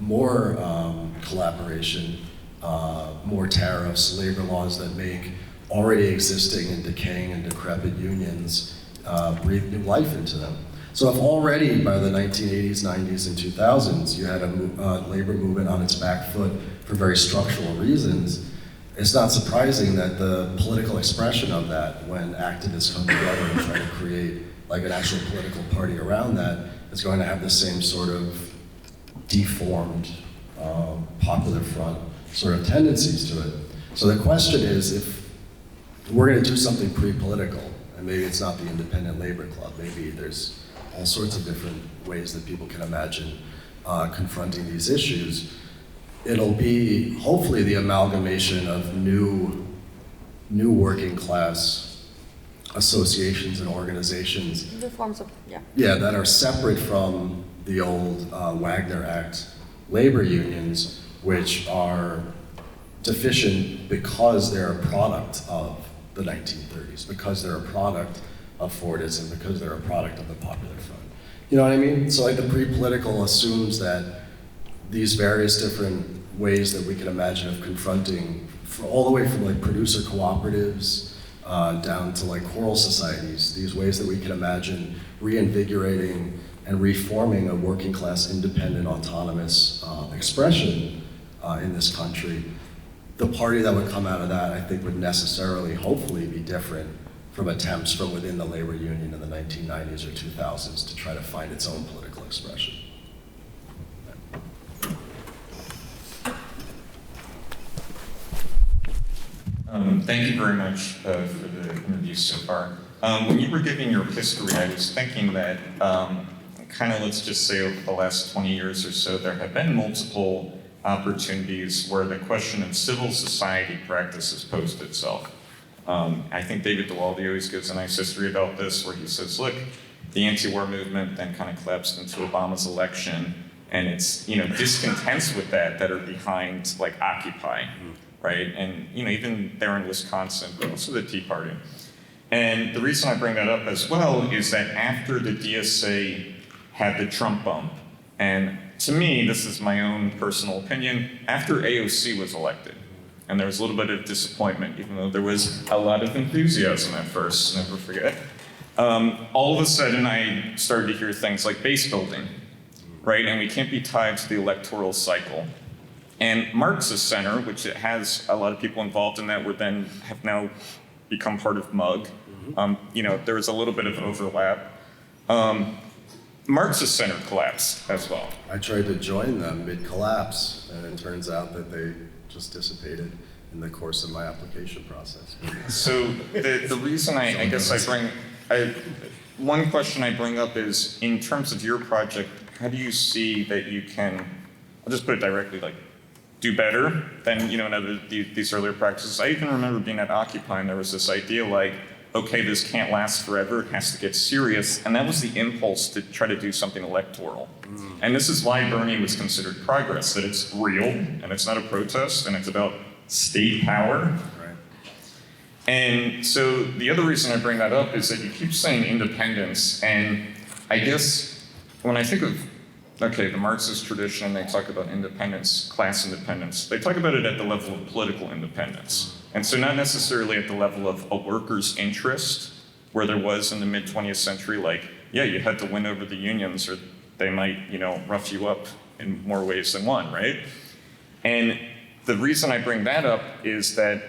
more collaboration, more tariffs, labor laws that make already existing and decaying and decrepit unions breathe new life into them. So if already by the 1980s, 90s, and 2000s you had a labor movement on its back foot for very structural reasons, it's not surprising that the political expression of that, when activists come together and try to create like an actual political party around that, is going to have the same sort of deformed popular front sort of tendencies to it. So the question is, if we're going to do something pre-political, and maybe it's not the Independent Labor Club, maybe there's all sorts of different ways that people can imagine confronting these issues, it'll be hopefully the amalgamation of new working class associations and organizations. The forms of, yeah. Yeah, that are separate from the old Wagner Act labor unions, which are deficient because they're a product of the 1930s, because they're a product of Fordism, because they're a product of the Popular Front. You know what I mean? So like the pre-political assumes that these various different ways that we can imagine of confronting, all the way from like producer cooperatives down to like choral societies, these ways that we can imagine reinvigorating and reforming a working class, independent, autonomous expression in this country. The party that would come out of that, I think, would necessarily, hopefully, be different from attempts from within the labor union in the 1990s or 2000s to try to find its own political expression. Thank you very much for the interview so far. When you were giving your history, I was thinking that kind of, let's just say over the last 20 years or so, there have been multiple opportunities where the question of civil society practice has posed itself. I think David Dualdi always gives a nice history about this, where he says, look, the anti-war movement then kind of collapsed into Obama's election, and it's, discontents with that are behind, like, Occupy, right? And, even there in Wisconsin, but also the Tea Party. And the reason I bring that up as well is that after the DSA had the Trump bump, and to me, this is my own personal opinion, after AOC was elected, and there was a little bit of disappointment, even though there was a lot of enthusiasm at first, never forget. All of a sudden, I started to hear things like base building, right? And we can't be tied to the electoral cycle. And Marxist Center, which it has a lot of people involved in that, have now become part of MUG. There was a little bit of overlap. Marxist Center collapsed as well. I tried to join them mid-collapse, and it turns out that they just dissipated in the course of my application process. So the reason I guess one question I bring up is, in terms of your project, how do you see that you can, I'll just put it directly, like, do better than, these earlier practices? I even remember being at Occupy, and there was this idea like, okay, this can't last forever, it has to get serious, and that was the impulse to try to do something electoral. And this is why Bernie was considered progress, that it's real, and it's not a protest, and it's about state power. Right. And so the other reason I bring that up is that you keep saying independence, and I guess when I think of, okay, the Marxist tradition, they talk about independence, class independence, they talk about it at the level of political independence. And so not necessarily at the level of a worker's interest, where there was in the mid-20th century, like, yeah, you had to win over the unions or they might, rough you up in more ways than one, right? And the reason I bring that up is that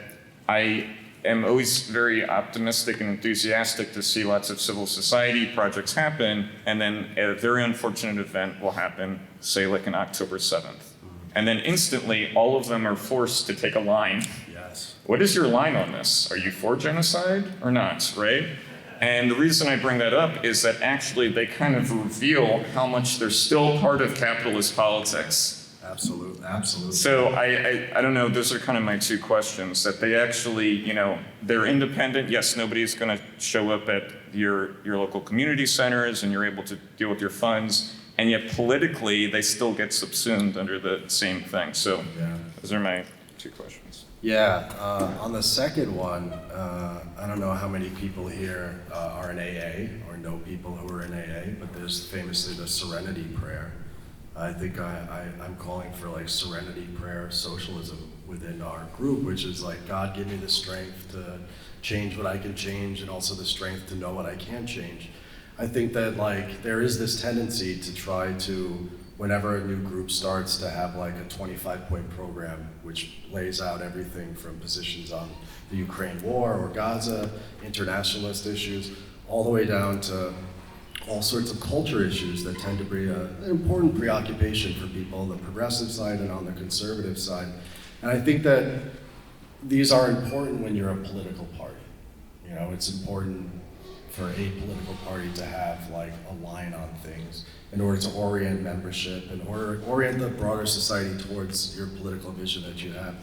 I am always very optimistic and enthusiastic to see lots of civil society projects happen, and then a very unfortunate event will happen, say like on October 7th. And then instantly, all of them are forced to take a line. Yes. What is your line on this? Are you for genocide or not, right? And the reason I bring that up is that actually they kind of reveal how much they're still part of capitalist politics. Absolutely, absolutely. So I don't know, those are kind of my two questions, that they actually, they're independent. Yes, nobody's going to show up at your local community centers and you're able to deal with your funds, and yet politically they still get subsumed under the same thing. So Yeah. those are my two questions. Yeah, on the second one, I don't know how many people here are in AA or know people who are in AA, but there's famously the Serenity Prayer. I think I'm calling for like serenity prayer socialism within our group, which is like, God, give me the strength to change what I can change and also the strength to know what I can't change. I think that like there is this tendency to try to, whenever a new group starts, to have like a 25-point program which lays out everything from positions on the Ukraine war or Gaza, internationalist issues, all the way down to all sorts of culture issues that tend to be an important preoccupation for people on the progressive side and on the conservative side. And I think that these are important when you're a political party. It's important for a political party to have like a line on things in order to orient membership and orient the broader society towards your political vision that you have.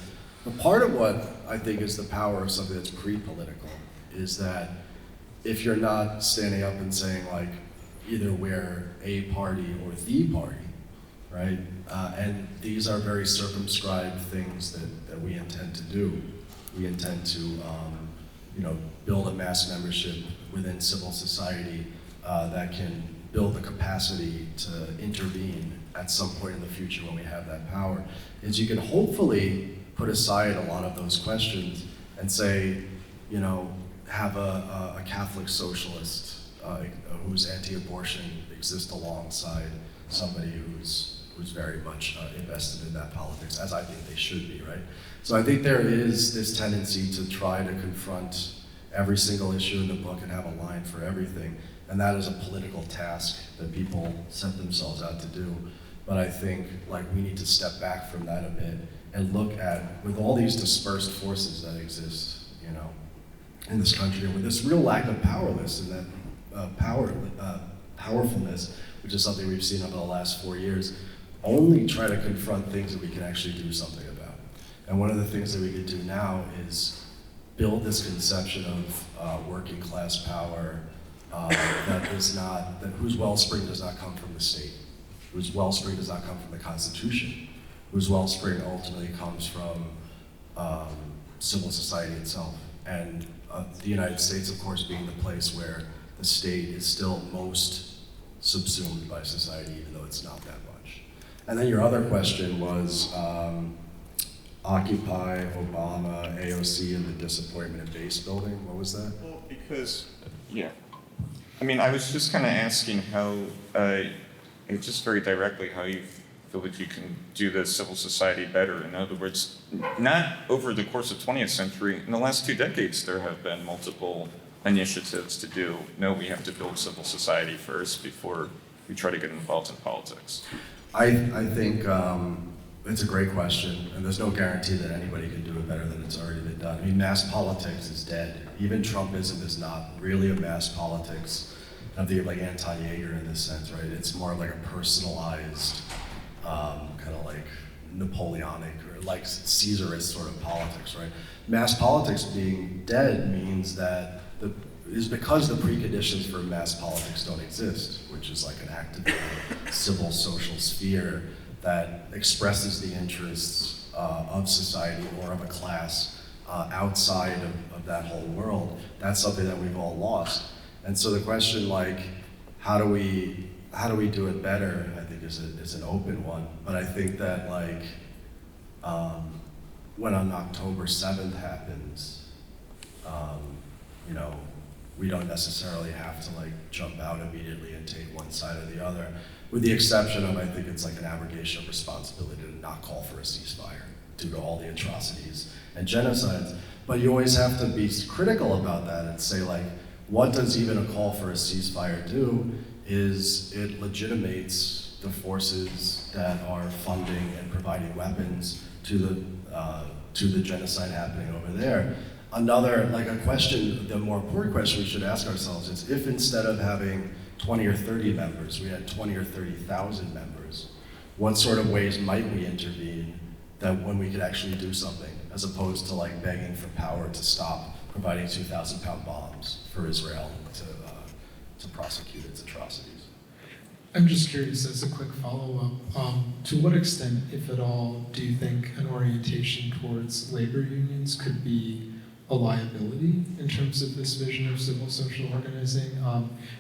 But part of what I think is the power of something that's pre-political is that if you're not standing up and saying like, either we're a party or the party, right? And these are very circumscribed things that we intend to do. We intend to, build a mass membership within civil society that can build the capacity to intervene at some point in the future when we have that power. Is you can hopefully put aside a lot of those questions and say, have a Catholic socialist who's anti-abortion exist alongside somebody who's very much invested in that politics, as I think they should be, right? So I think there is this tendency to try to confront every single issue in the book and have a line for everything. And that is a political task that people set themselves out to do. But I think like we need to step back from that a bit and look at, with all these dispersed forces that exist, you know, in this country, and with this real lack of powerlessness and that powerfulness, which is something we've seen over the last 4 years, only try to confront things that we can actually do something about. And one of the things that we could do now is build this conception of working class power whose wellspring does not come from the state, whose wellspring does not come from the Constitution, whose wellspring ultimately comes from civil society itself. And the United States, of course, being the place where the state is still most subsumed by society, even though it's not that much. And then your other question was Occupy, Obama, AOC, and the disappointment in base building. What was that? Well, because, yeah. I mean, I was just kind of asking how, just very directly, how you feel that you can do the civil society better. In other words, not over the course of 20th century, in the last 2 decades, there have been multiple initiatives to do, no, we have to build civil society first before we try to get involved in politics. I think it's a great question, and there's no guarantee that anybody can do it better than it's already been done. I mean, mass politics is dead. Even Trumpism is not really a mass politics of the like anti-Jaeger in this sense, right? It's more like a personalized, kind of like Napoleonic or like Caesarist sort of politics, right? Mass politics being dead means that is because the preconditions for mass politics don't exist, which is like an active civil social sphere that expresses the interests of society or of a class outside of that whole world. That's something that we've all lost. And so the question, like, how do we do it better, I think is an open one. But I think that like when on October 7th happens, you know, we don't necessarily have to like jump out immediately and take one side or the other, with the exception of, I think it's like an abrogation of responsibility to not call for a ceasefire due to all the atrocities and genocides. But you always have to be critical about that and say like, what does even a call for a ceasefire do is it legitimates the forces that are funding and providing weapons to the genocide happening over there. Another, like a question, the more important question we should ask ourselves is if instead of having 20 or 30 members, we had 20 or 30,000 members, what sort of ways might we intervene that when we could actually do something, as opposed to like begging for power to stop providing 2,000-pound bombs for Israel to prosecute its atrocities. I'm just curious, as a quick follow-up, to what extent, if at all, do you think an orientation towards labor unions could be a liability in terms of this vision of civil social organizing?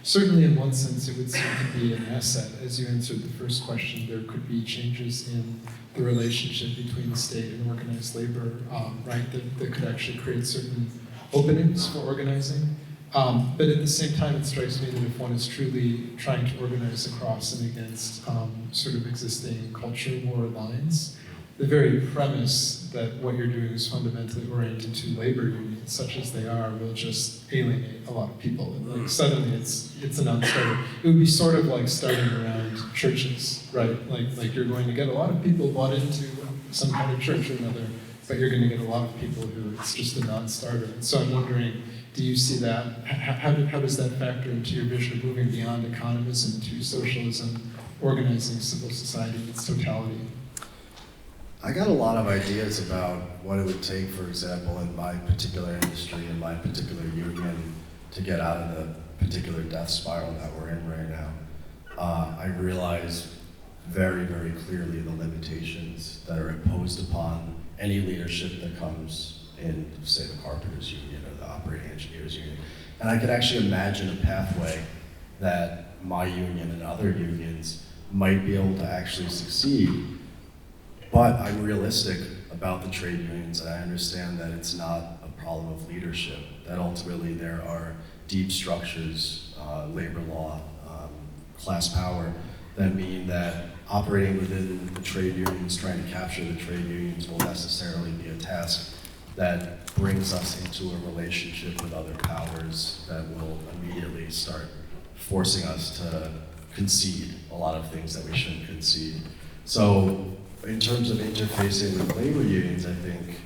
Certainly in one sense it would seem to be an asset. As you answered the first question, there could be changes in the relationship between the state and organized labor, right, that could actually create certain openings for organizing. But at the same time, it strikes me that if one is truly trying to organize across and against sort of existing culture war lines, the very premise that what you're doing is fundamentally oriented to labor unions, such as they are, will just alienate a lot of people. And like suddenly it's a non-starter. It would be sort of like starting around churches, right? Like you're going to get a lot of people bought into some kind of church or another, but you're going to get a lot of people who it's just a non-starter. And so I'm wondering, do you see that? How does that factor into your vision of moving beyond economism to socialism, organizing civil society in its totality? I got a lot of ideas about what it would take, for example, in my particular industry, in my particular union, to get out of the particular death spiral that we're in right now. I realize very, very clearly the limitations that are imposed upon any leadership that comes in, say, the Carpenters Union or the Operating Engineers Union. And I could actually imagine a pathway that my union and other unions might be able to actually succeed. But I'm realistic about the trade unions, and I understand that it's not a problem of leadership, that ultimately there are deep structures, labor law, class power, that mean that operating within the trade unions, trying to capture the trade unions will necessarily be a task that brings us into a relationship with other powers that will immediately start forcing us to concede a lot of things that we shouldn't concede. So in terms of interfacing with labor unions, I think,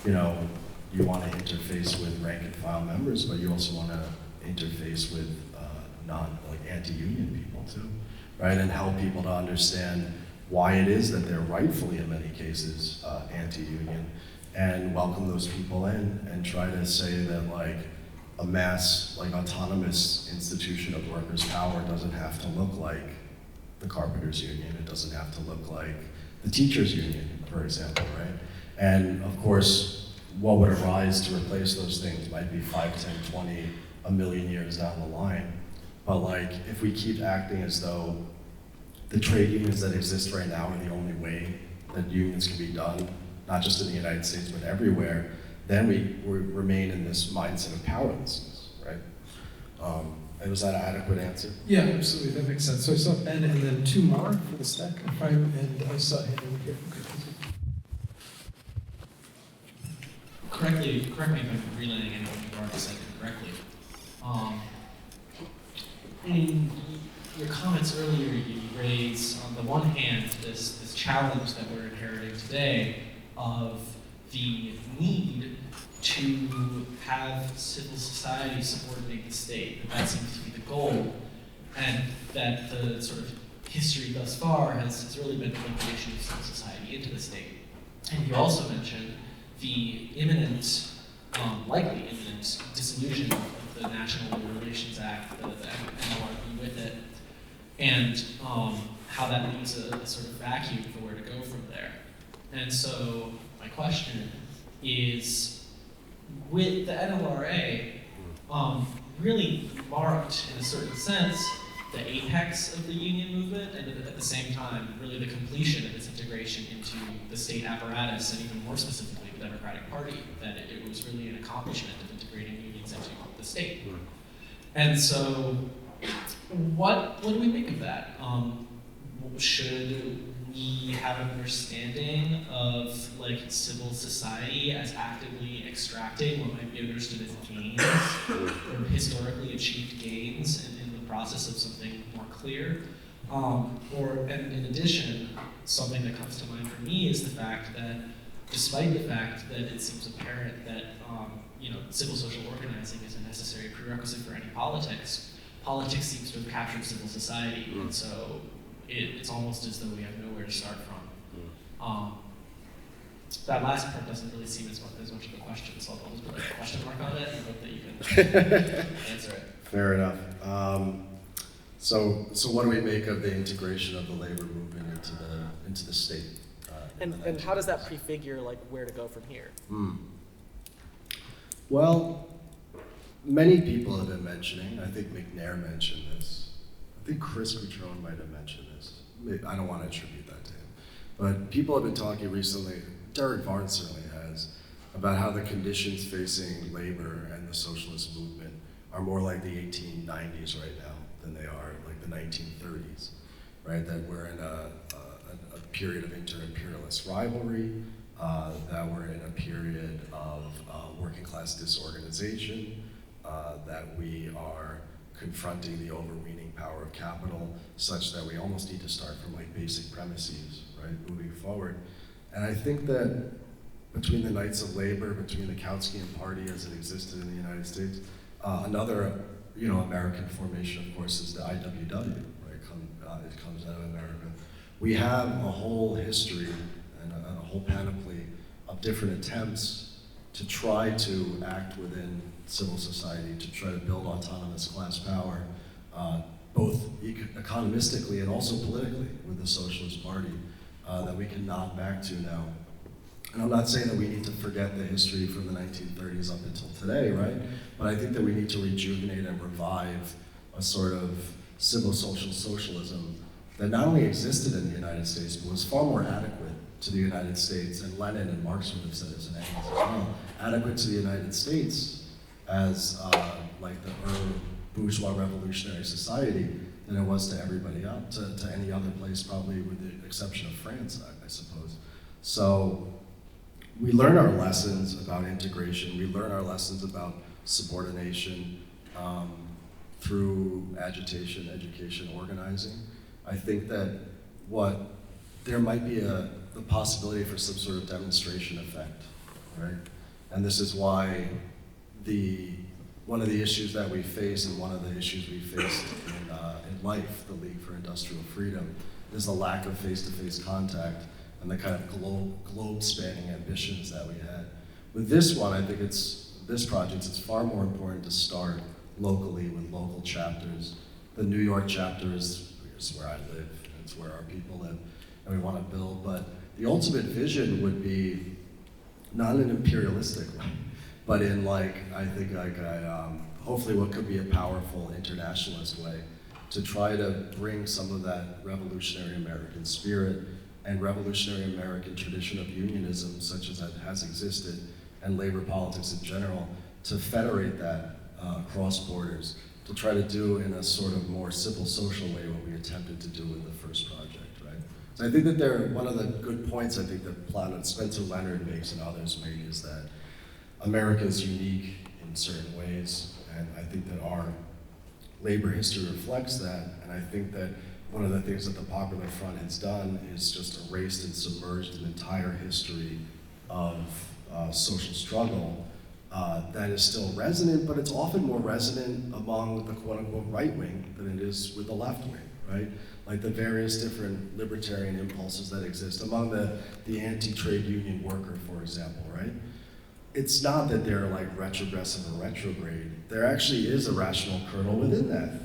you want to interface with rank and file members, but you also want to interface with anti-union people too, right? And help people to understand why it is that they're rightfully, in many cases, anti-union, and welcome those people in and try to say that a mass, autonomous institution of workers' power doesn't have to look like the Carpenters union. It doesn't have to look like the teachers union, for example, right? And of course, what would arise to replace those things might be 5, 10, 20, a million years down the line. But if we keep acting as though the trade unions that exist right now are the only way that unions can be done, not just in the United States, but everywhere, then we remain in this mindset of powerlessness, right? And was that an adequate answer? Yeah, absolutely, that makes sense. So I saw Ben and then 2 more for the stack, and I saw him over here. Correct me if I'm relaying anything you've already said incorrectly. In your comments earlier, you raised, on the one hand, this challenge that we're inheriting today of the need to have civil society subordinate the state. That seems to be the goal, and that the sort of history thus far has really been the liquidation of civil society into the state. And you also mentioned the imminent, likely imminent dissolution of the National Labor Relations Act, the NLRB with it, and how that leaves a sort of vacuum for where to go from there. And so my question is, with the NLRA, really marked in a certain sense the apex of the union movement, and at the same time, really the completion of its integration into the state apparatus, and even more specifically the Democratic Party, that it was really an accomplishment of integrating unions into the state. And so, what do we make of that? Should we have an understanding of civil society as actively extracting what might be understood as gains, or historically achieved gains in the process of something more clear? And in addition, something that comes to mind for me is the fact that, despite the fact that it seems apparent that civil social organizing is a necessary prerequisite for any politics, politics seems to have captured civil society, and so it's almost as though we have nowhere to start from. That last part doesn't really seem as much of a question, so I'll just put a question mark on it and hope that you can answer it. Fair enough. So what do we make of the integration of the labor movement into the state? And how does that prefigure where to go from here? Well, many people have been mentioning, I think McNair mentioned this, I think Chris Cutrone might have mentioned this. I don't want to attribute that to him. But people have been talking recently, Derek Varn certainly has, about how the conditions facing labor and the socialist movement are more like the 1890s right now than they are like the 1930s, right? That we're in a period of inter-imperialist rivalry, that we're in a period of working class disorganization, that we are confronting the overweening power of capital such that we almost need to start from basic premises, right, moving forward. And I think that between the Knights of Labor, between the Kautskian Party as it existed in the United States, another American formation, of course, is the IWW, right? It comes out of America. We have a whole history and a whole panoply of different attempts to try to act within civil society, to try to build autonomous class power, both economistically and also politically with the Socialist Party, that we can nod back to now. And I'm not saying that we need to forget the history from the 1930s up until today, right? But I think that we need to rejuvenate and revive a sort of civil social socialism that not only existed in the United States, but was far more adequate to the United States, and Lenin and Marx would have said as an Engels as well, adequate to the United States as like the early bourgeois revolutionary society than it was to everybody else, to any other place, probably with the exception of France, I suppose. So we learn our lessons about integration, we learn our lessons about subordination through agitation, education, organizing. I think that there might be the possibility for some sort of demonstration effect, right? And this is why one of the issues that we face, and one of the issues we faced in life, the League for Industrial Freedom, is the lack of face-to-face contact and the kind of globe-spanning ambitions that we had. With this one, I think this project, it's far more important to start locally with local chapters. The New York chapter is where I live, it's where our people live, and we want to build, but the ultimate vision would be not in an imperialistic way, but in hopefully what could be a powerful internationalist way to try to bring some of that revolutionary American spirit and revolutionary American tradition of unionism, such as that has existed, and labor politics in general, to federate that across borders, to try to do in a sort of more civil social way what we attempted to do with the first project, right? So I think that one of the good points I think that Spencer Leonard makes and others make is that America is unique in certain ways, and I think that our labor history reflects that, and I think that one of the things that the Popular Front has done is just erased and submerged an entire history of social struggle that is still resonant, but it's often more resonant among the quote-unquote right wing than it is with the left wing, right? Like the various different libertarian impulses that exist among the anti-trade union worker, for example, right? It's not that they're like retrogressive or retrograde. There actually is a rational kernel within that.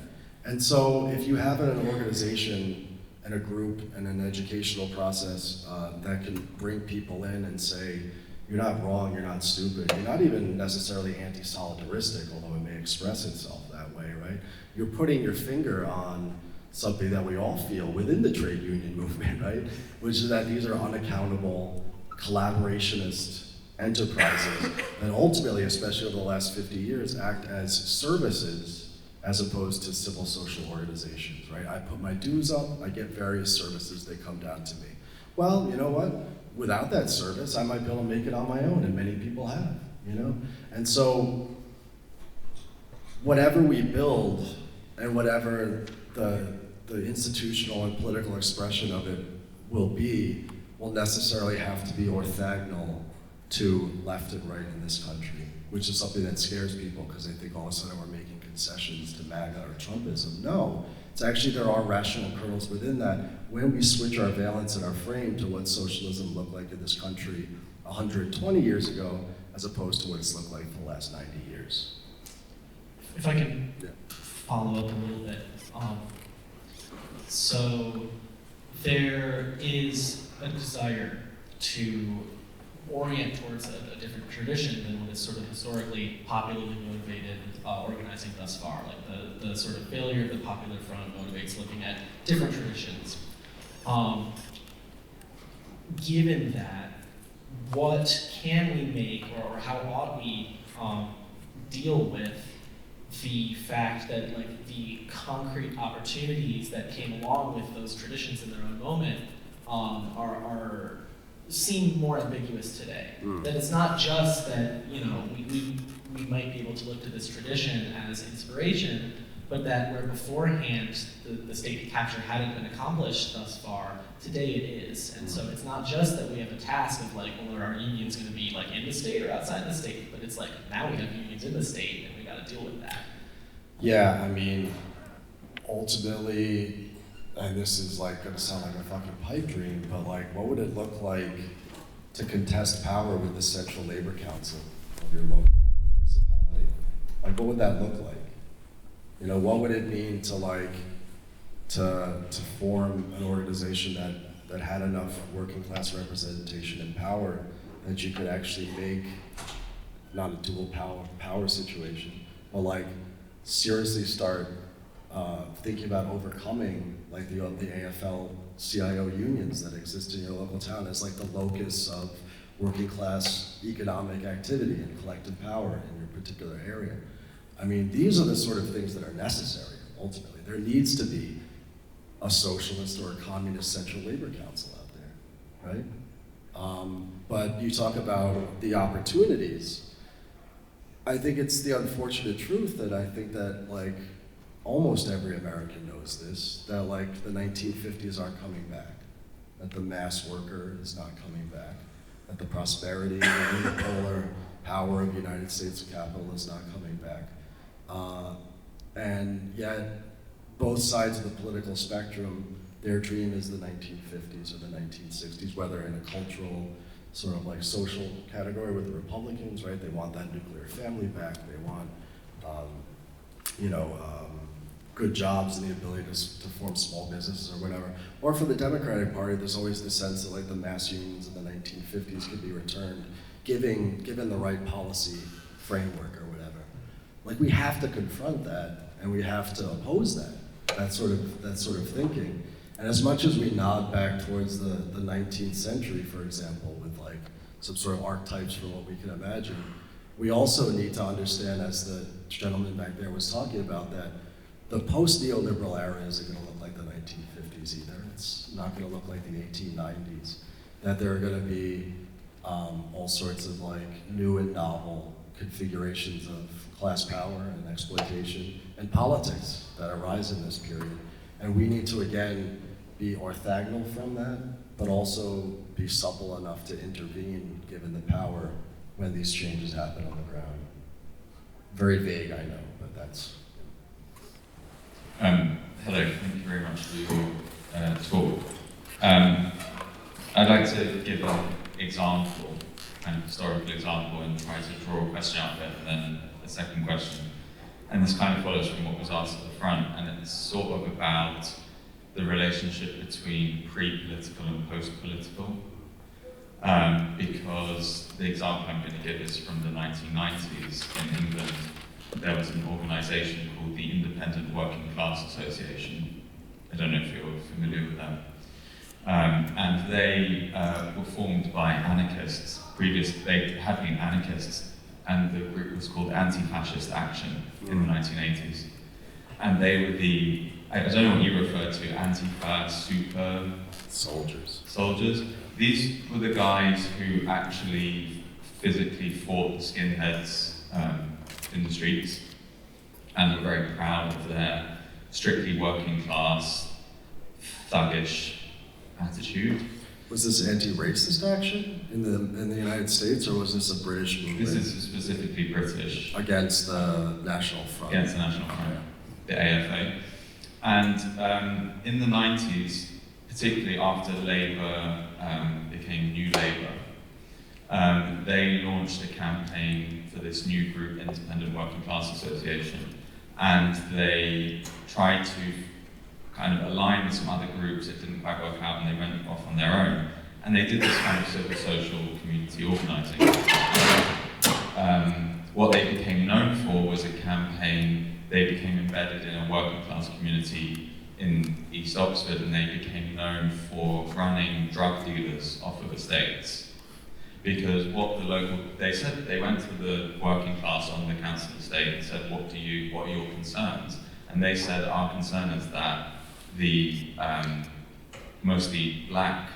And so if you have an organization and a group and an educational process that can bring people in and say, you're not wrong, you're not stupid, you're not even necessarily anti-solidaristic, although it may express itself that way, right? You're putting your finger on something that we all feel within the trade union movement, right? Which is that these are unaccountable, collaborationist enterprises that ultimately, especially over the last 50 years, act as services as opposed to civil social organizations, right? I put my dues up, I get various services, they come down to me. Well, you know what? Without that service, I might be able to make it on my own, and many people have, you know? And so, whatever we build, and whatever the institutional and political expression of it will be, will necessarily have to be orthogonal to left and right in this country, which is something that scares people because they think all of a sudden we're making concessions to MAGA or Trumpism. No, it's actually there are rational kernels within that when we switch our valence and our frame to what socialism looked like in this country 120 years ago as opposed to what it's looked like for the last 90 years. If I can follow up a little bit. So there is a desire to orient towards a different tradition than what is sort of historically popularly motivated organizing thus far. Like the sort of failure of the Popular Front motivates looking at different traditions. Given that, what can we make, or how ought we deal with the fact that like the concrete opportunities that came along with those traditions in their own moment are seem more ambiguous today. That it's not just that, you know, we might be able to look to this tradition as inspiration, but that where beforehand the state capture hadn't been accomplished thus far, today it is. And so it's not just that we have a task of like, well, are our unions going to be like in the state or outside the state, but it's like now we have unions in the state and we got to deal with that. Yeah, I mean, ultimately, and this is like gonna sound like a fucking pipe dream, but like, what would it look like to contest power with the Central Labor Council of your local municipality? Like, what would that look like? You know, what would it mean to like, to form an organization that had enough working class representation and power that you could actually make, not a dual power situation, but like seriously start thinking about overcoming like the AFL-CIO unions that exist in your local town as like the locus of working class economic activity and collective power in your particular area. I mean, these are the sort of things that are necessary, ultimately. There needs to be a socialist or a communist central labor council out there, right? But you talk about the opportunities. I think it's the unfortunate truth that I think that like almost every American knows this, that like the 1950s aren't coming back, that the mass worker is not coming back, that the prosperity and the unipolar power of the United States capital is not coming back. And yet, both sides of the political spectrum, their dream is the 1950s or the 1960s, whether in a cultural, sort of like social category with the Republicans, right? They want that nuclear family back. They want, good jobs and the ability to form small businesses or whatever. Or for the Democratic Party, there's always the sense that like the mass unions in the 1950s could be returned, given the right policy framework or whatever. Like we have to confront that, and we have to oppose that sort of thinking. And as much as we nod back towards the 19th century, for example, with like some sort of archetypes for what we can imagine, we also need to understand, as the gentleman back there was talking about, that the post-neoliberal era isn't going to look like the 1950s either. It's not going to look like the 1890s. That there are going to be all sorts of like new and novel configurations of class power and exploitation and politics that arise in this period. And we need to, again, be orthogonal from that, but also be supple enough to intervene given the power when these changes happen on the ground. Very vague, I know, but that's... Hello, thank you very much for your talk. I'd like to give an example, kind of historical example, and try to draw a question out of it, and then a second question. And this kind of follows from what was asked at the front, and it's sort of about the relationship between pre-political and post-political. Because the example I'm going to give is from the 1990s in England. There was an organisation called the Independent Working Class Association. I don't know if you're familiar with that. And they were formed by anarchists. They had been anarchists, and the group was called Anti-Fascist Action in the 1980s. And they were I don't know what you refer to, Antifa, super... Soldiers. These were the guys who actually physically fought the skinheads in the streets, and were very proud of their strictly working class, thuggish attitude. Was this anti-racist action in the United States, or was this a British movement? This is specifically British. Against the National Front. Against the National Front, the AFA. And in the 90s, particularly after Labour became New Labour, they launched a campaign for this new group, Independent Working Class Association, and they tried to kind of align with some other groups. It didn't quite work out, and they went off on their own. And they did this kind of civil social community organising. What they became known for was a campaign. They became embedded in a working class community in East Oxford, and they became known for running drug dealers off of estates. Because they said that they went to the working class on the council estate and said, what are your concerns? And they said, our concern is that the mostly black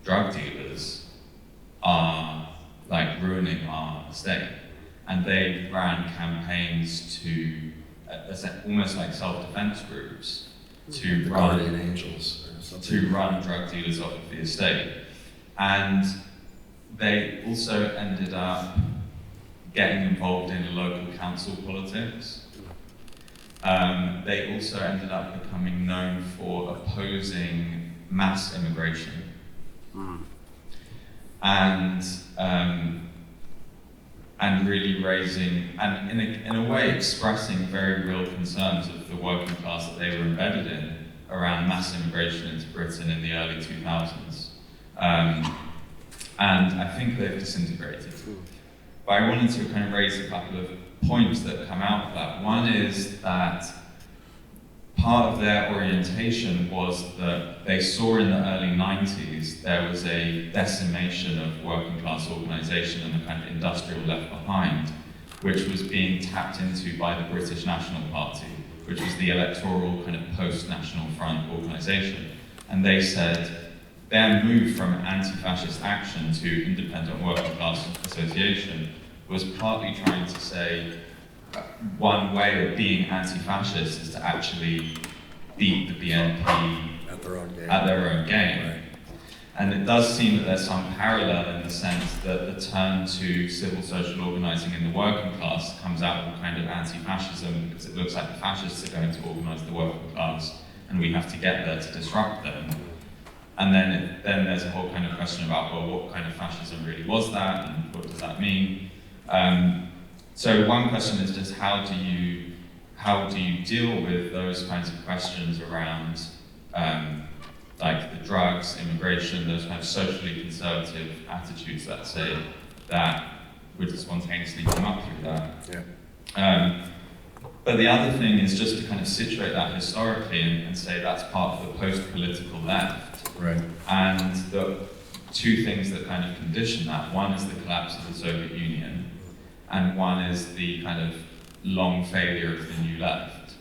drug dealers are like ruining our estate. And they ran campaigns to almost like self-defense groups to the run Guardian Angels or something. To run drug dealers off of the estate. And they also ended up getting involved in local council politics. They also ended up becoming known for opposing mass immigration. And really raising, and in a way expressing very real concerns of the working class that they were embedded in around mass immigration into Britain in the early 2000s. And I think they've disintegrated. But I wanted to kind of raise a couple of points that come out of that. One is that part of their orientation was that they saw in the early 90s there was a decimation of working class organisation and a kind of industrial left behind, which was being tapped into by the British National Party, which was the electoral kind of post-National Front organisation. And they said, their move from anti-fascist action to independent working class association was partly trying to say one way of being anti-fascist is to actually beat the BNP At their own game. at their own game. Right. And it does seem that there's some parallel in the sense that the turn to civil social organising in the working class comes out of a kind of anti-fascism because it looks like the fascists are going to organise the working class and we have to get there to disrupt them. And then there's a whole kind of question about, well, what kind of fascism really was that and what does that mean? So one question is just how do you deal with those kinds of questions around like the drugs, immigration, those kind of socially conservative attitudes, let's say, that would spontaneously come up through that. Yeah. But the other thing is just to kind of situate that historically and say that's part of the post-political left. Right. And the two things that kind of condition that, one is the collapse of the Soviet Union, and one is the kind of long failure of the new left.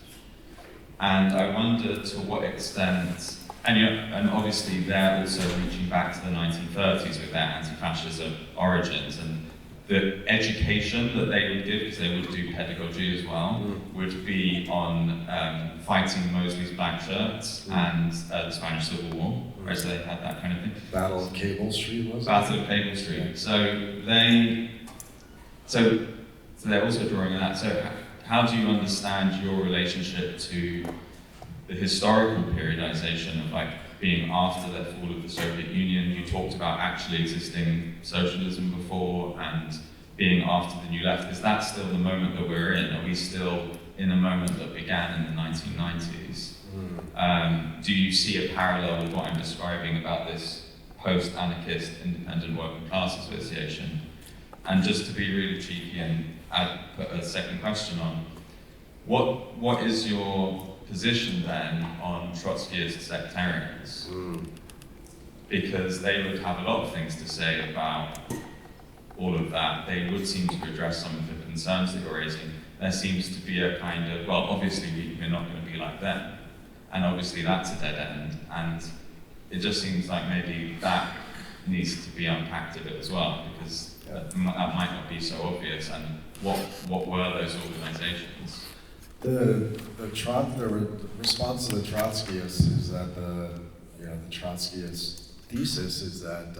And I wonder to what extent, and obviously they're also reaching back to the 1930s with their anti-fascism origins, and the education that they would give, because they would do pedagogy as well, would be on fighting Mosley's black shirts and the Spanish Civil War, right? So they had that kind of thing. Battle of Cable Street, was it? Battle of Cable Street. So they're also drawing on that. So how do you understand your relationship to the historical periodization of like being after the fall of the Soviet Union? You talked about actually existing socialism before and being after the new left. Is that still the moment that we're in? Are we still in a moment that began in the 1990s? Do you see a parallel with what I'm describing about this post-anarchist independent working class association? And just to be really cheeky and put a second question on, what is your position then on Trotskyist sectarians? Because they would have a lot of things to say about all of that. They would seem to address some of the concerns that you're raising. There seems to be a kind of, well, obviously we're not going to be like them. And obviously that's a dead end. And it just seems like maybe that needs to be unpacked a bit as well, because that might not be so obvious. And what were those organizations? The response to the Trotskyists is that the Trotskyist thesis is that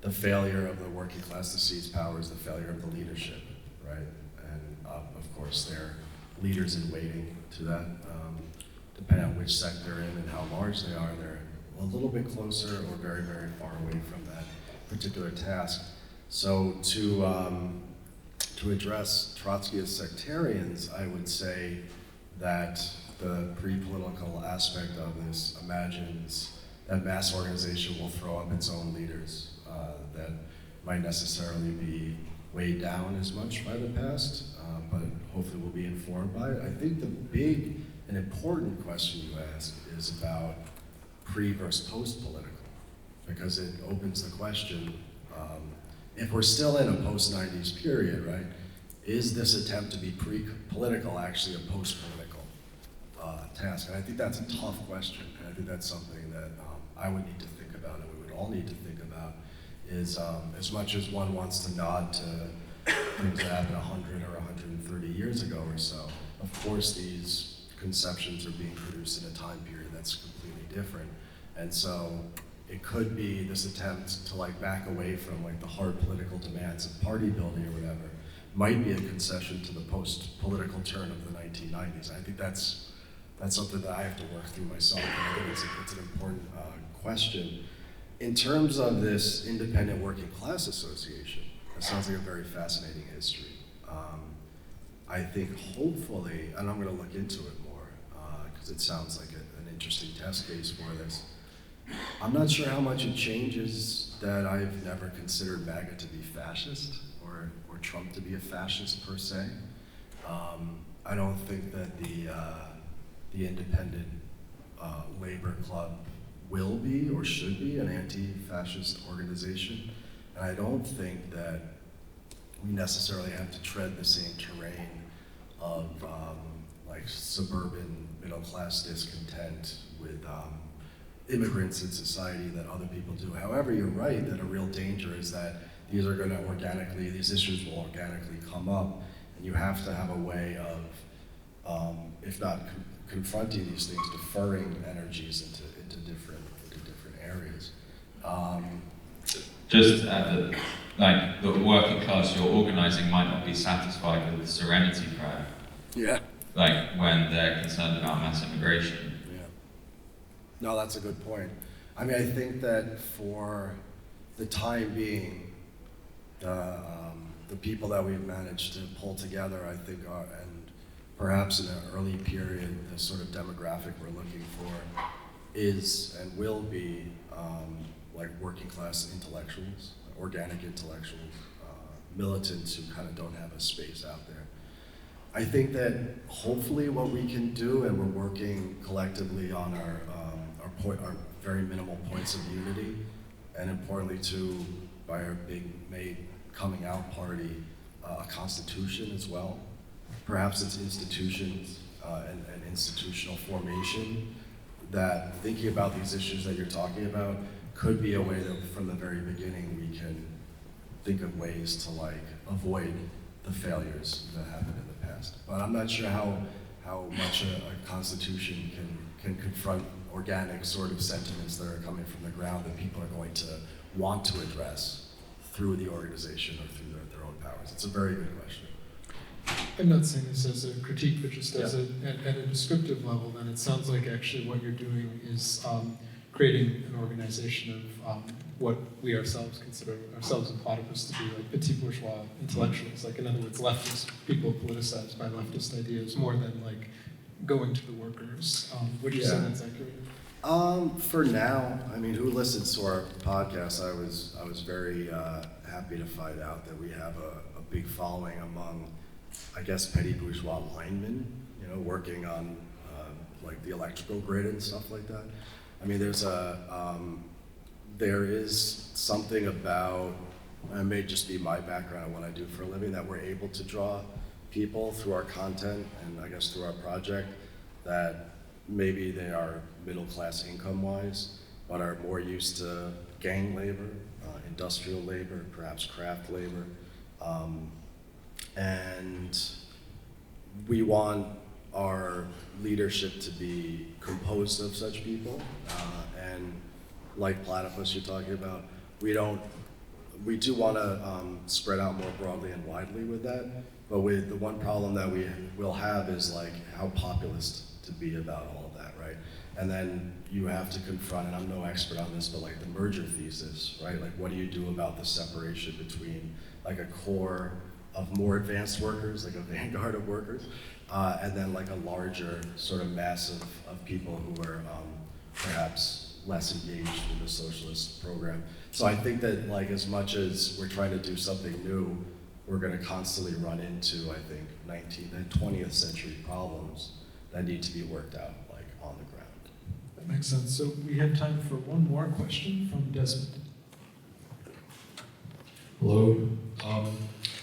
the failure of the working class to seize power is the failure of the leadership, right? And of course, they're leaders in waiting to that. Depending on which sect they're in and how large they are, they're a little bit closer or very, very far away from that particular task. So to address Trotskyist sectarians, I would say that the pre-political aspect of this imagines that mass organization will throw up its own leaders that might necessarily be weighed down as much by the past, but hopefully will be informed by it. I think the big and important question you ask is about pre versus post-political, because it opens the question, if we're still in a post-90s period, right, is this attempt to be pre-political actually a post-political task? And I think that's a tough question, and I think that's something that I would need to think about, and we would all need to think about, is as much as one wants to nod to things that happened 100 or 130 years ago or so, of course these conceptions are being produced in a time period that's completely different. And so it could be this attempt to like back away from like the hard political demands of party building or whatever, might be a concession to the post-political turn of the 1990s. I think that's something that I have to work through myself, and I think it's an important question. In terms of this independent working class association, that sounds like a very fascinating history. I think hopefully, and I'm going to look into it more, because it sounds like an interesting test case for this. I'm not sure how much it changes that I've never considered MAGA to be fascist, or Trump to be a fascist per se. I don't think that the independent labor club will be or should be an anti-fascist organization. And I don't think that we necessarily have to tread the same terrain of like suburban middle-class discontent with immigrants in society that other people do. However, you're right that a real danger is that these issues will organically come up, and you have to have a way of, if not confronting these things, deferring energies into different areas. Just to add that, like, the working class you're organizing might not be satisfied with the Serenity Prayer. Yeah. Like, when they're concerned about mass immigration. Yeah. No, that's a good point. I mean, I think that for the time being, the people that we've managed to pull together, I think, are, and perhaps in an early period, the sort of demographic we're looking for is and will be like working class intellectuals, organic intellectuals, militants who kind of don't have a space out there. I think that hopefully what we can do, and we're working collectively on our very minimal points of unity, and importantly too, by our big May coming out party, a constitution as well. Perhaps it's institutions and institutional formation that, thinking about these issues that you're talking about, could be a way that from the very beginning we can think of ways to like avoid the failures that happened in the past. But I'm not sure how much a constitution can confront organic sort of sentiments that are coming from the ground that people are going to want to address through the organization or through their own powers. It's a very good question. I'm not saying this as a critique, but just as at a descriptive level, then it sounds like actually what you're doing is creating an organization of what we ourselves consider ourselves in Platypus to be like petit bourgeois intellectuals. Like, in other words, leftist people politicized by leftist ideas more than like going to the workers. Would you say that's accurate? For now, I mean, who listens to our podcast? I was very happy to find out that we have a big following among, I guess, petty bourgeois linemen, you know, working on like the electrical grid and stuff like that. I mean, there is something about, it may just be my background and what I do for a living, that we're able to draw people through our content and I guess through our project that maybe they are middle class income wise, but are more used to gang labor, industrial labor, perhaps craft labor. And we want our leadership to be composed of such people. And like Platypus you're talking about, we do want to spread out more broadly and widely with that. But with the one problem that we will have is like how populist to be about all of that, right? And then you have to confront, and I'm no expert on this, but like the merger thesis, right? Like, what do you do about the separation between like a core of more advanced workers, like a vanguard of workers, and then like a larger sort of mass of people who are perhaps less engaged with the socialist program. So I think that like as much as we're trying to do something new, we're going to constantly run into, I think, 19th and 20th century problems that need to be worked out like on the ground. That makes sense. So we have time for one more question from Desmond. Hello.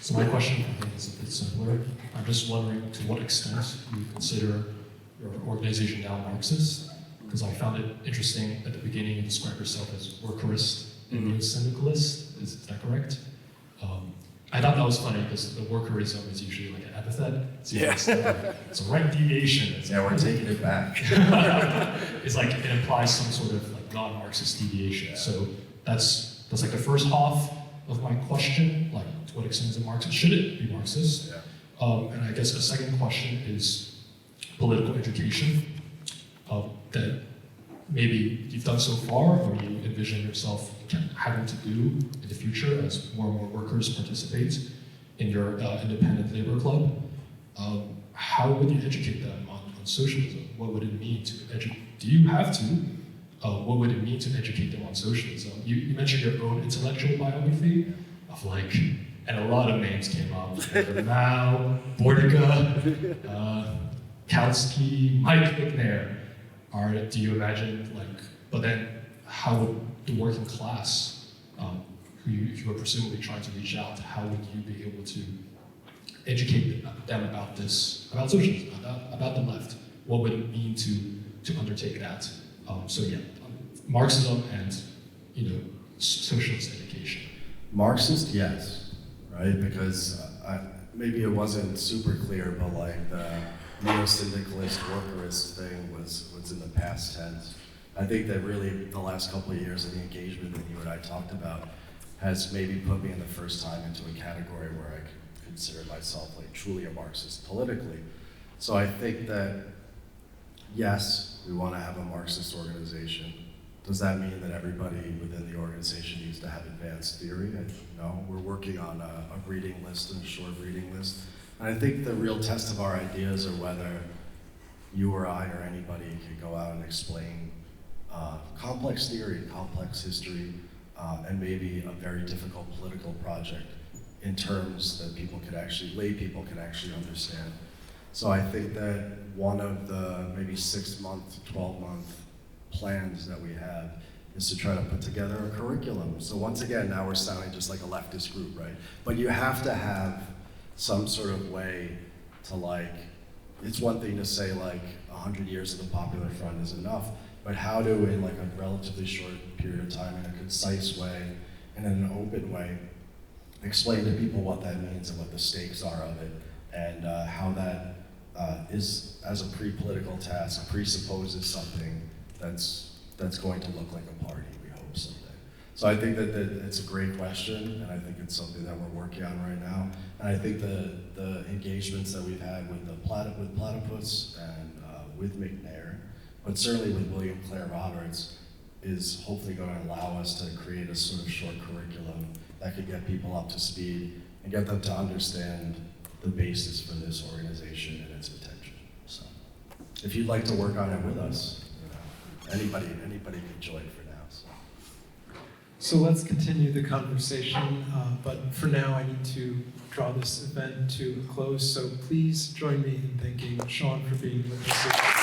So my question, I think, is a bit simpler. I'm just wondering to what extent you consider your organization now Marxist, because I found it interesting at the beginning you described yourself as workerist and neo-syndicalist. Is that correct? I thought that was funny because the workerism is usually like an epithet. So it's a right deviation. We're taking it back. It's like it implies some sort of like non-Marxist deviation. So that's like the first half of my question, like to what extent is it Marxist? Should it be Marxist? And I guess a second question is political education that maybe you've done so far, or you envision yourself having to do in the future as more and more workers participate in your independent labor club. How would you educate them on socialism? What would it mean to educate? Do you have to? What would it mean to educate them on socialism? You mentioned your own intellectual biography of like, and a lot of names came up, Mao, Bordega, Kautsky, Mike McNair. Do you imagine like, but then how would the working class, who you are presumably trying to reach out, how would you be able to educate them about this, about socialism, about the left? What would it mean to undertake that? Marxism and, socialist education? Marxist, yes, right? Because maybe it wasn't super clear, but like the neo-syndicalist, workerist thing was in the past tense. I think that really the last couple of years of the engagement that you and I talked about has maybe put me in the first time into a category where I could consider myself like truly a Marxist politically. So I think that, yes, we want to have a Marxist organization. Does that mean that everybody within the organization needs to have advanced theory? No, we're working on a reading list and a short reading list. And I think the real test of our ideas are whether you or I or anybody can go out and explain complex theory, complex history, and maybe a very difficult political project in terms that lay people could actually understand. So I think that one of the maybe 6-month, 12-month plans that we have is to try to put together a curriculum. So once again, now we're sounding just like a leftist group, right? But you have to have some sort of way to it's one thing to say 100 years of the Popular Front is enough, but how to, in a relatively short period of time, in a concise way, and in an open way, explain to people what that means and what the stakes are of it, and how that is, as a pre-political task, presupposes something that's going to look like a party, we hope someday. So I think that it's a great question, and I think it's something that we're working on right now. And I think the engagements that we've had with Platypus and with McNair, but certainly with William Clare Roberts, is hopefully going to allow us to create a sort of short curriculum that could get people up to speed and get them to understand the basis for this organization and its potential. So, if you'd like to work on it with us, anybody can join for now. So let's continue the conversation, but for now I need to draw this event to a close, so please join me in thanking Sean for being with us.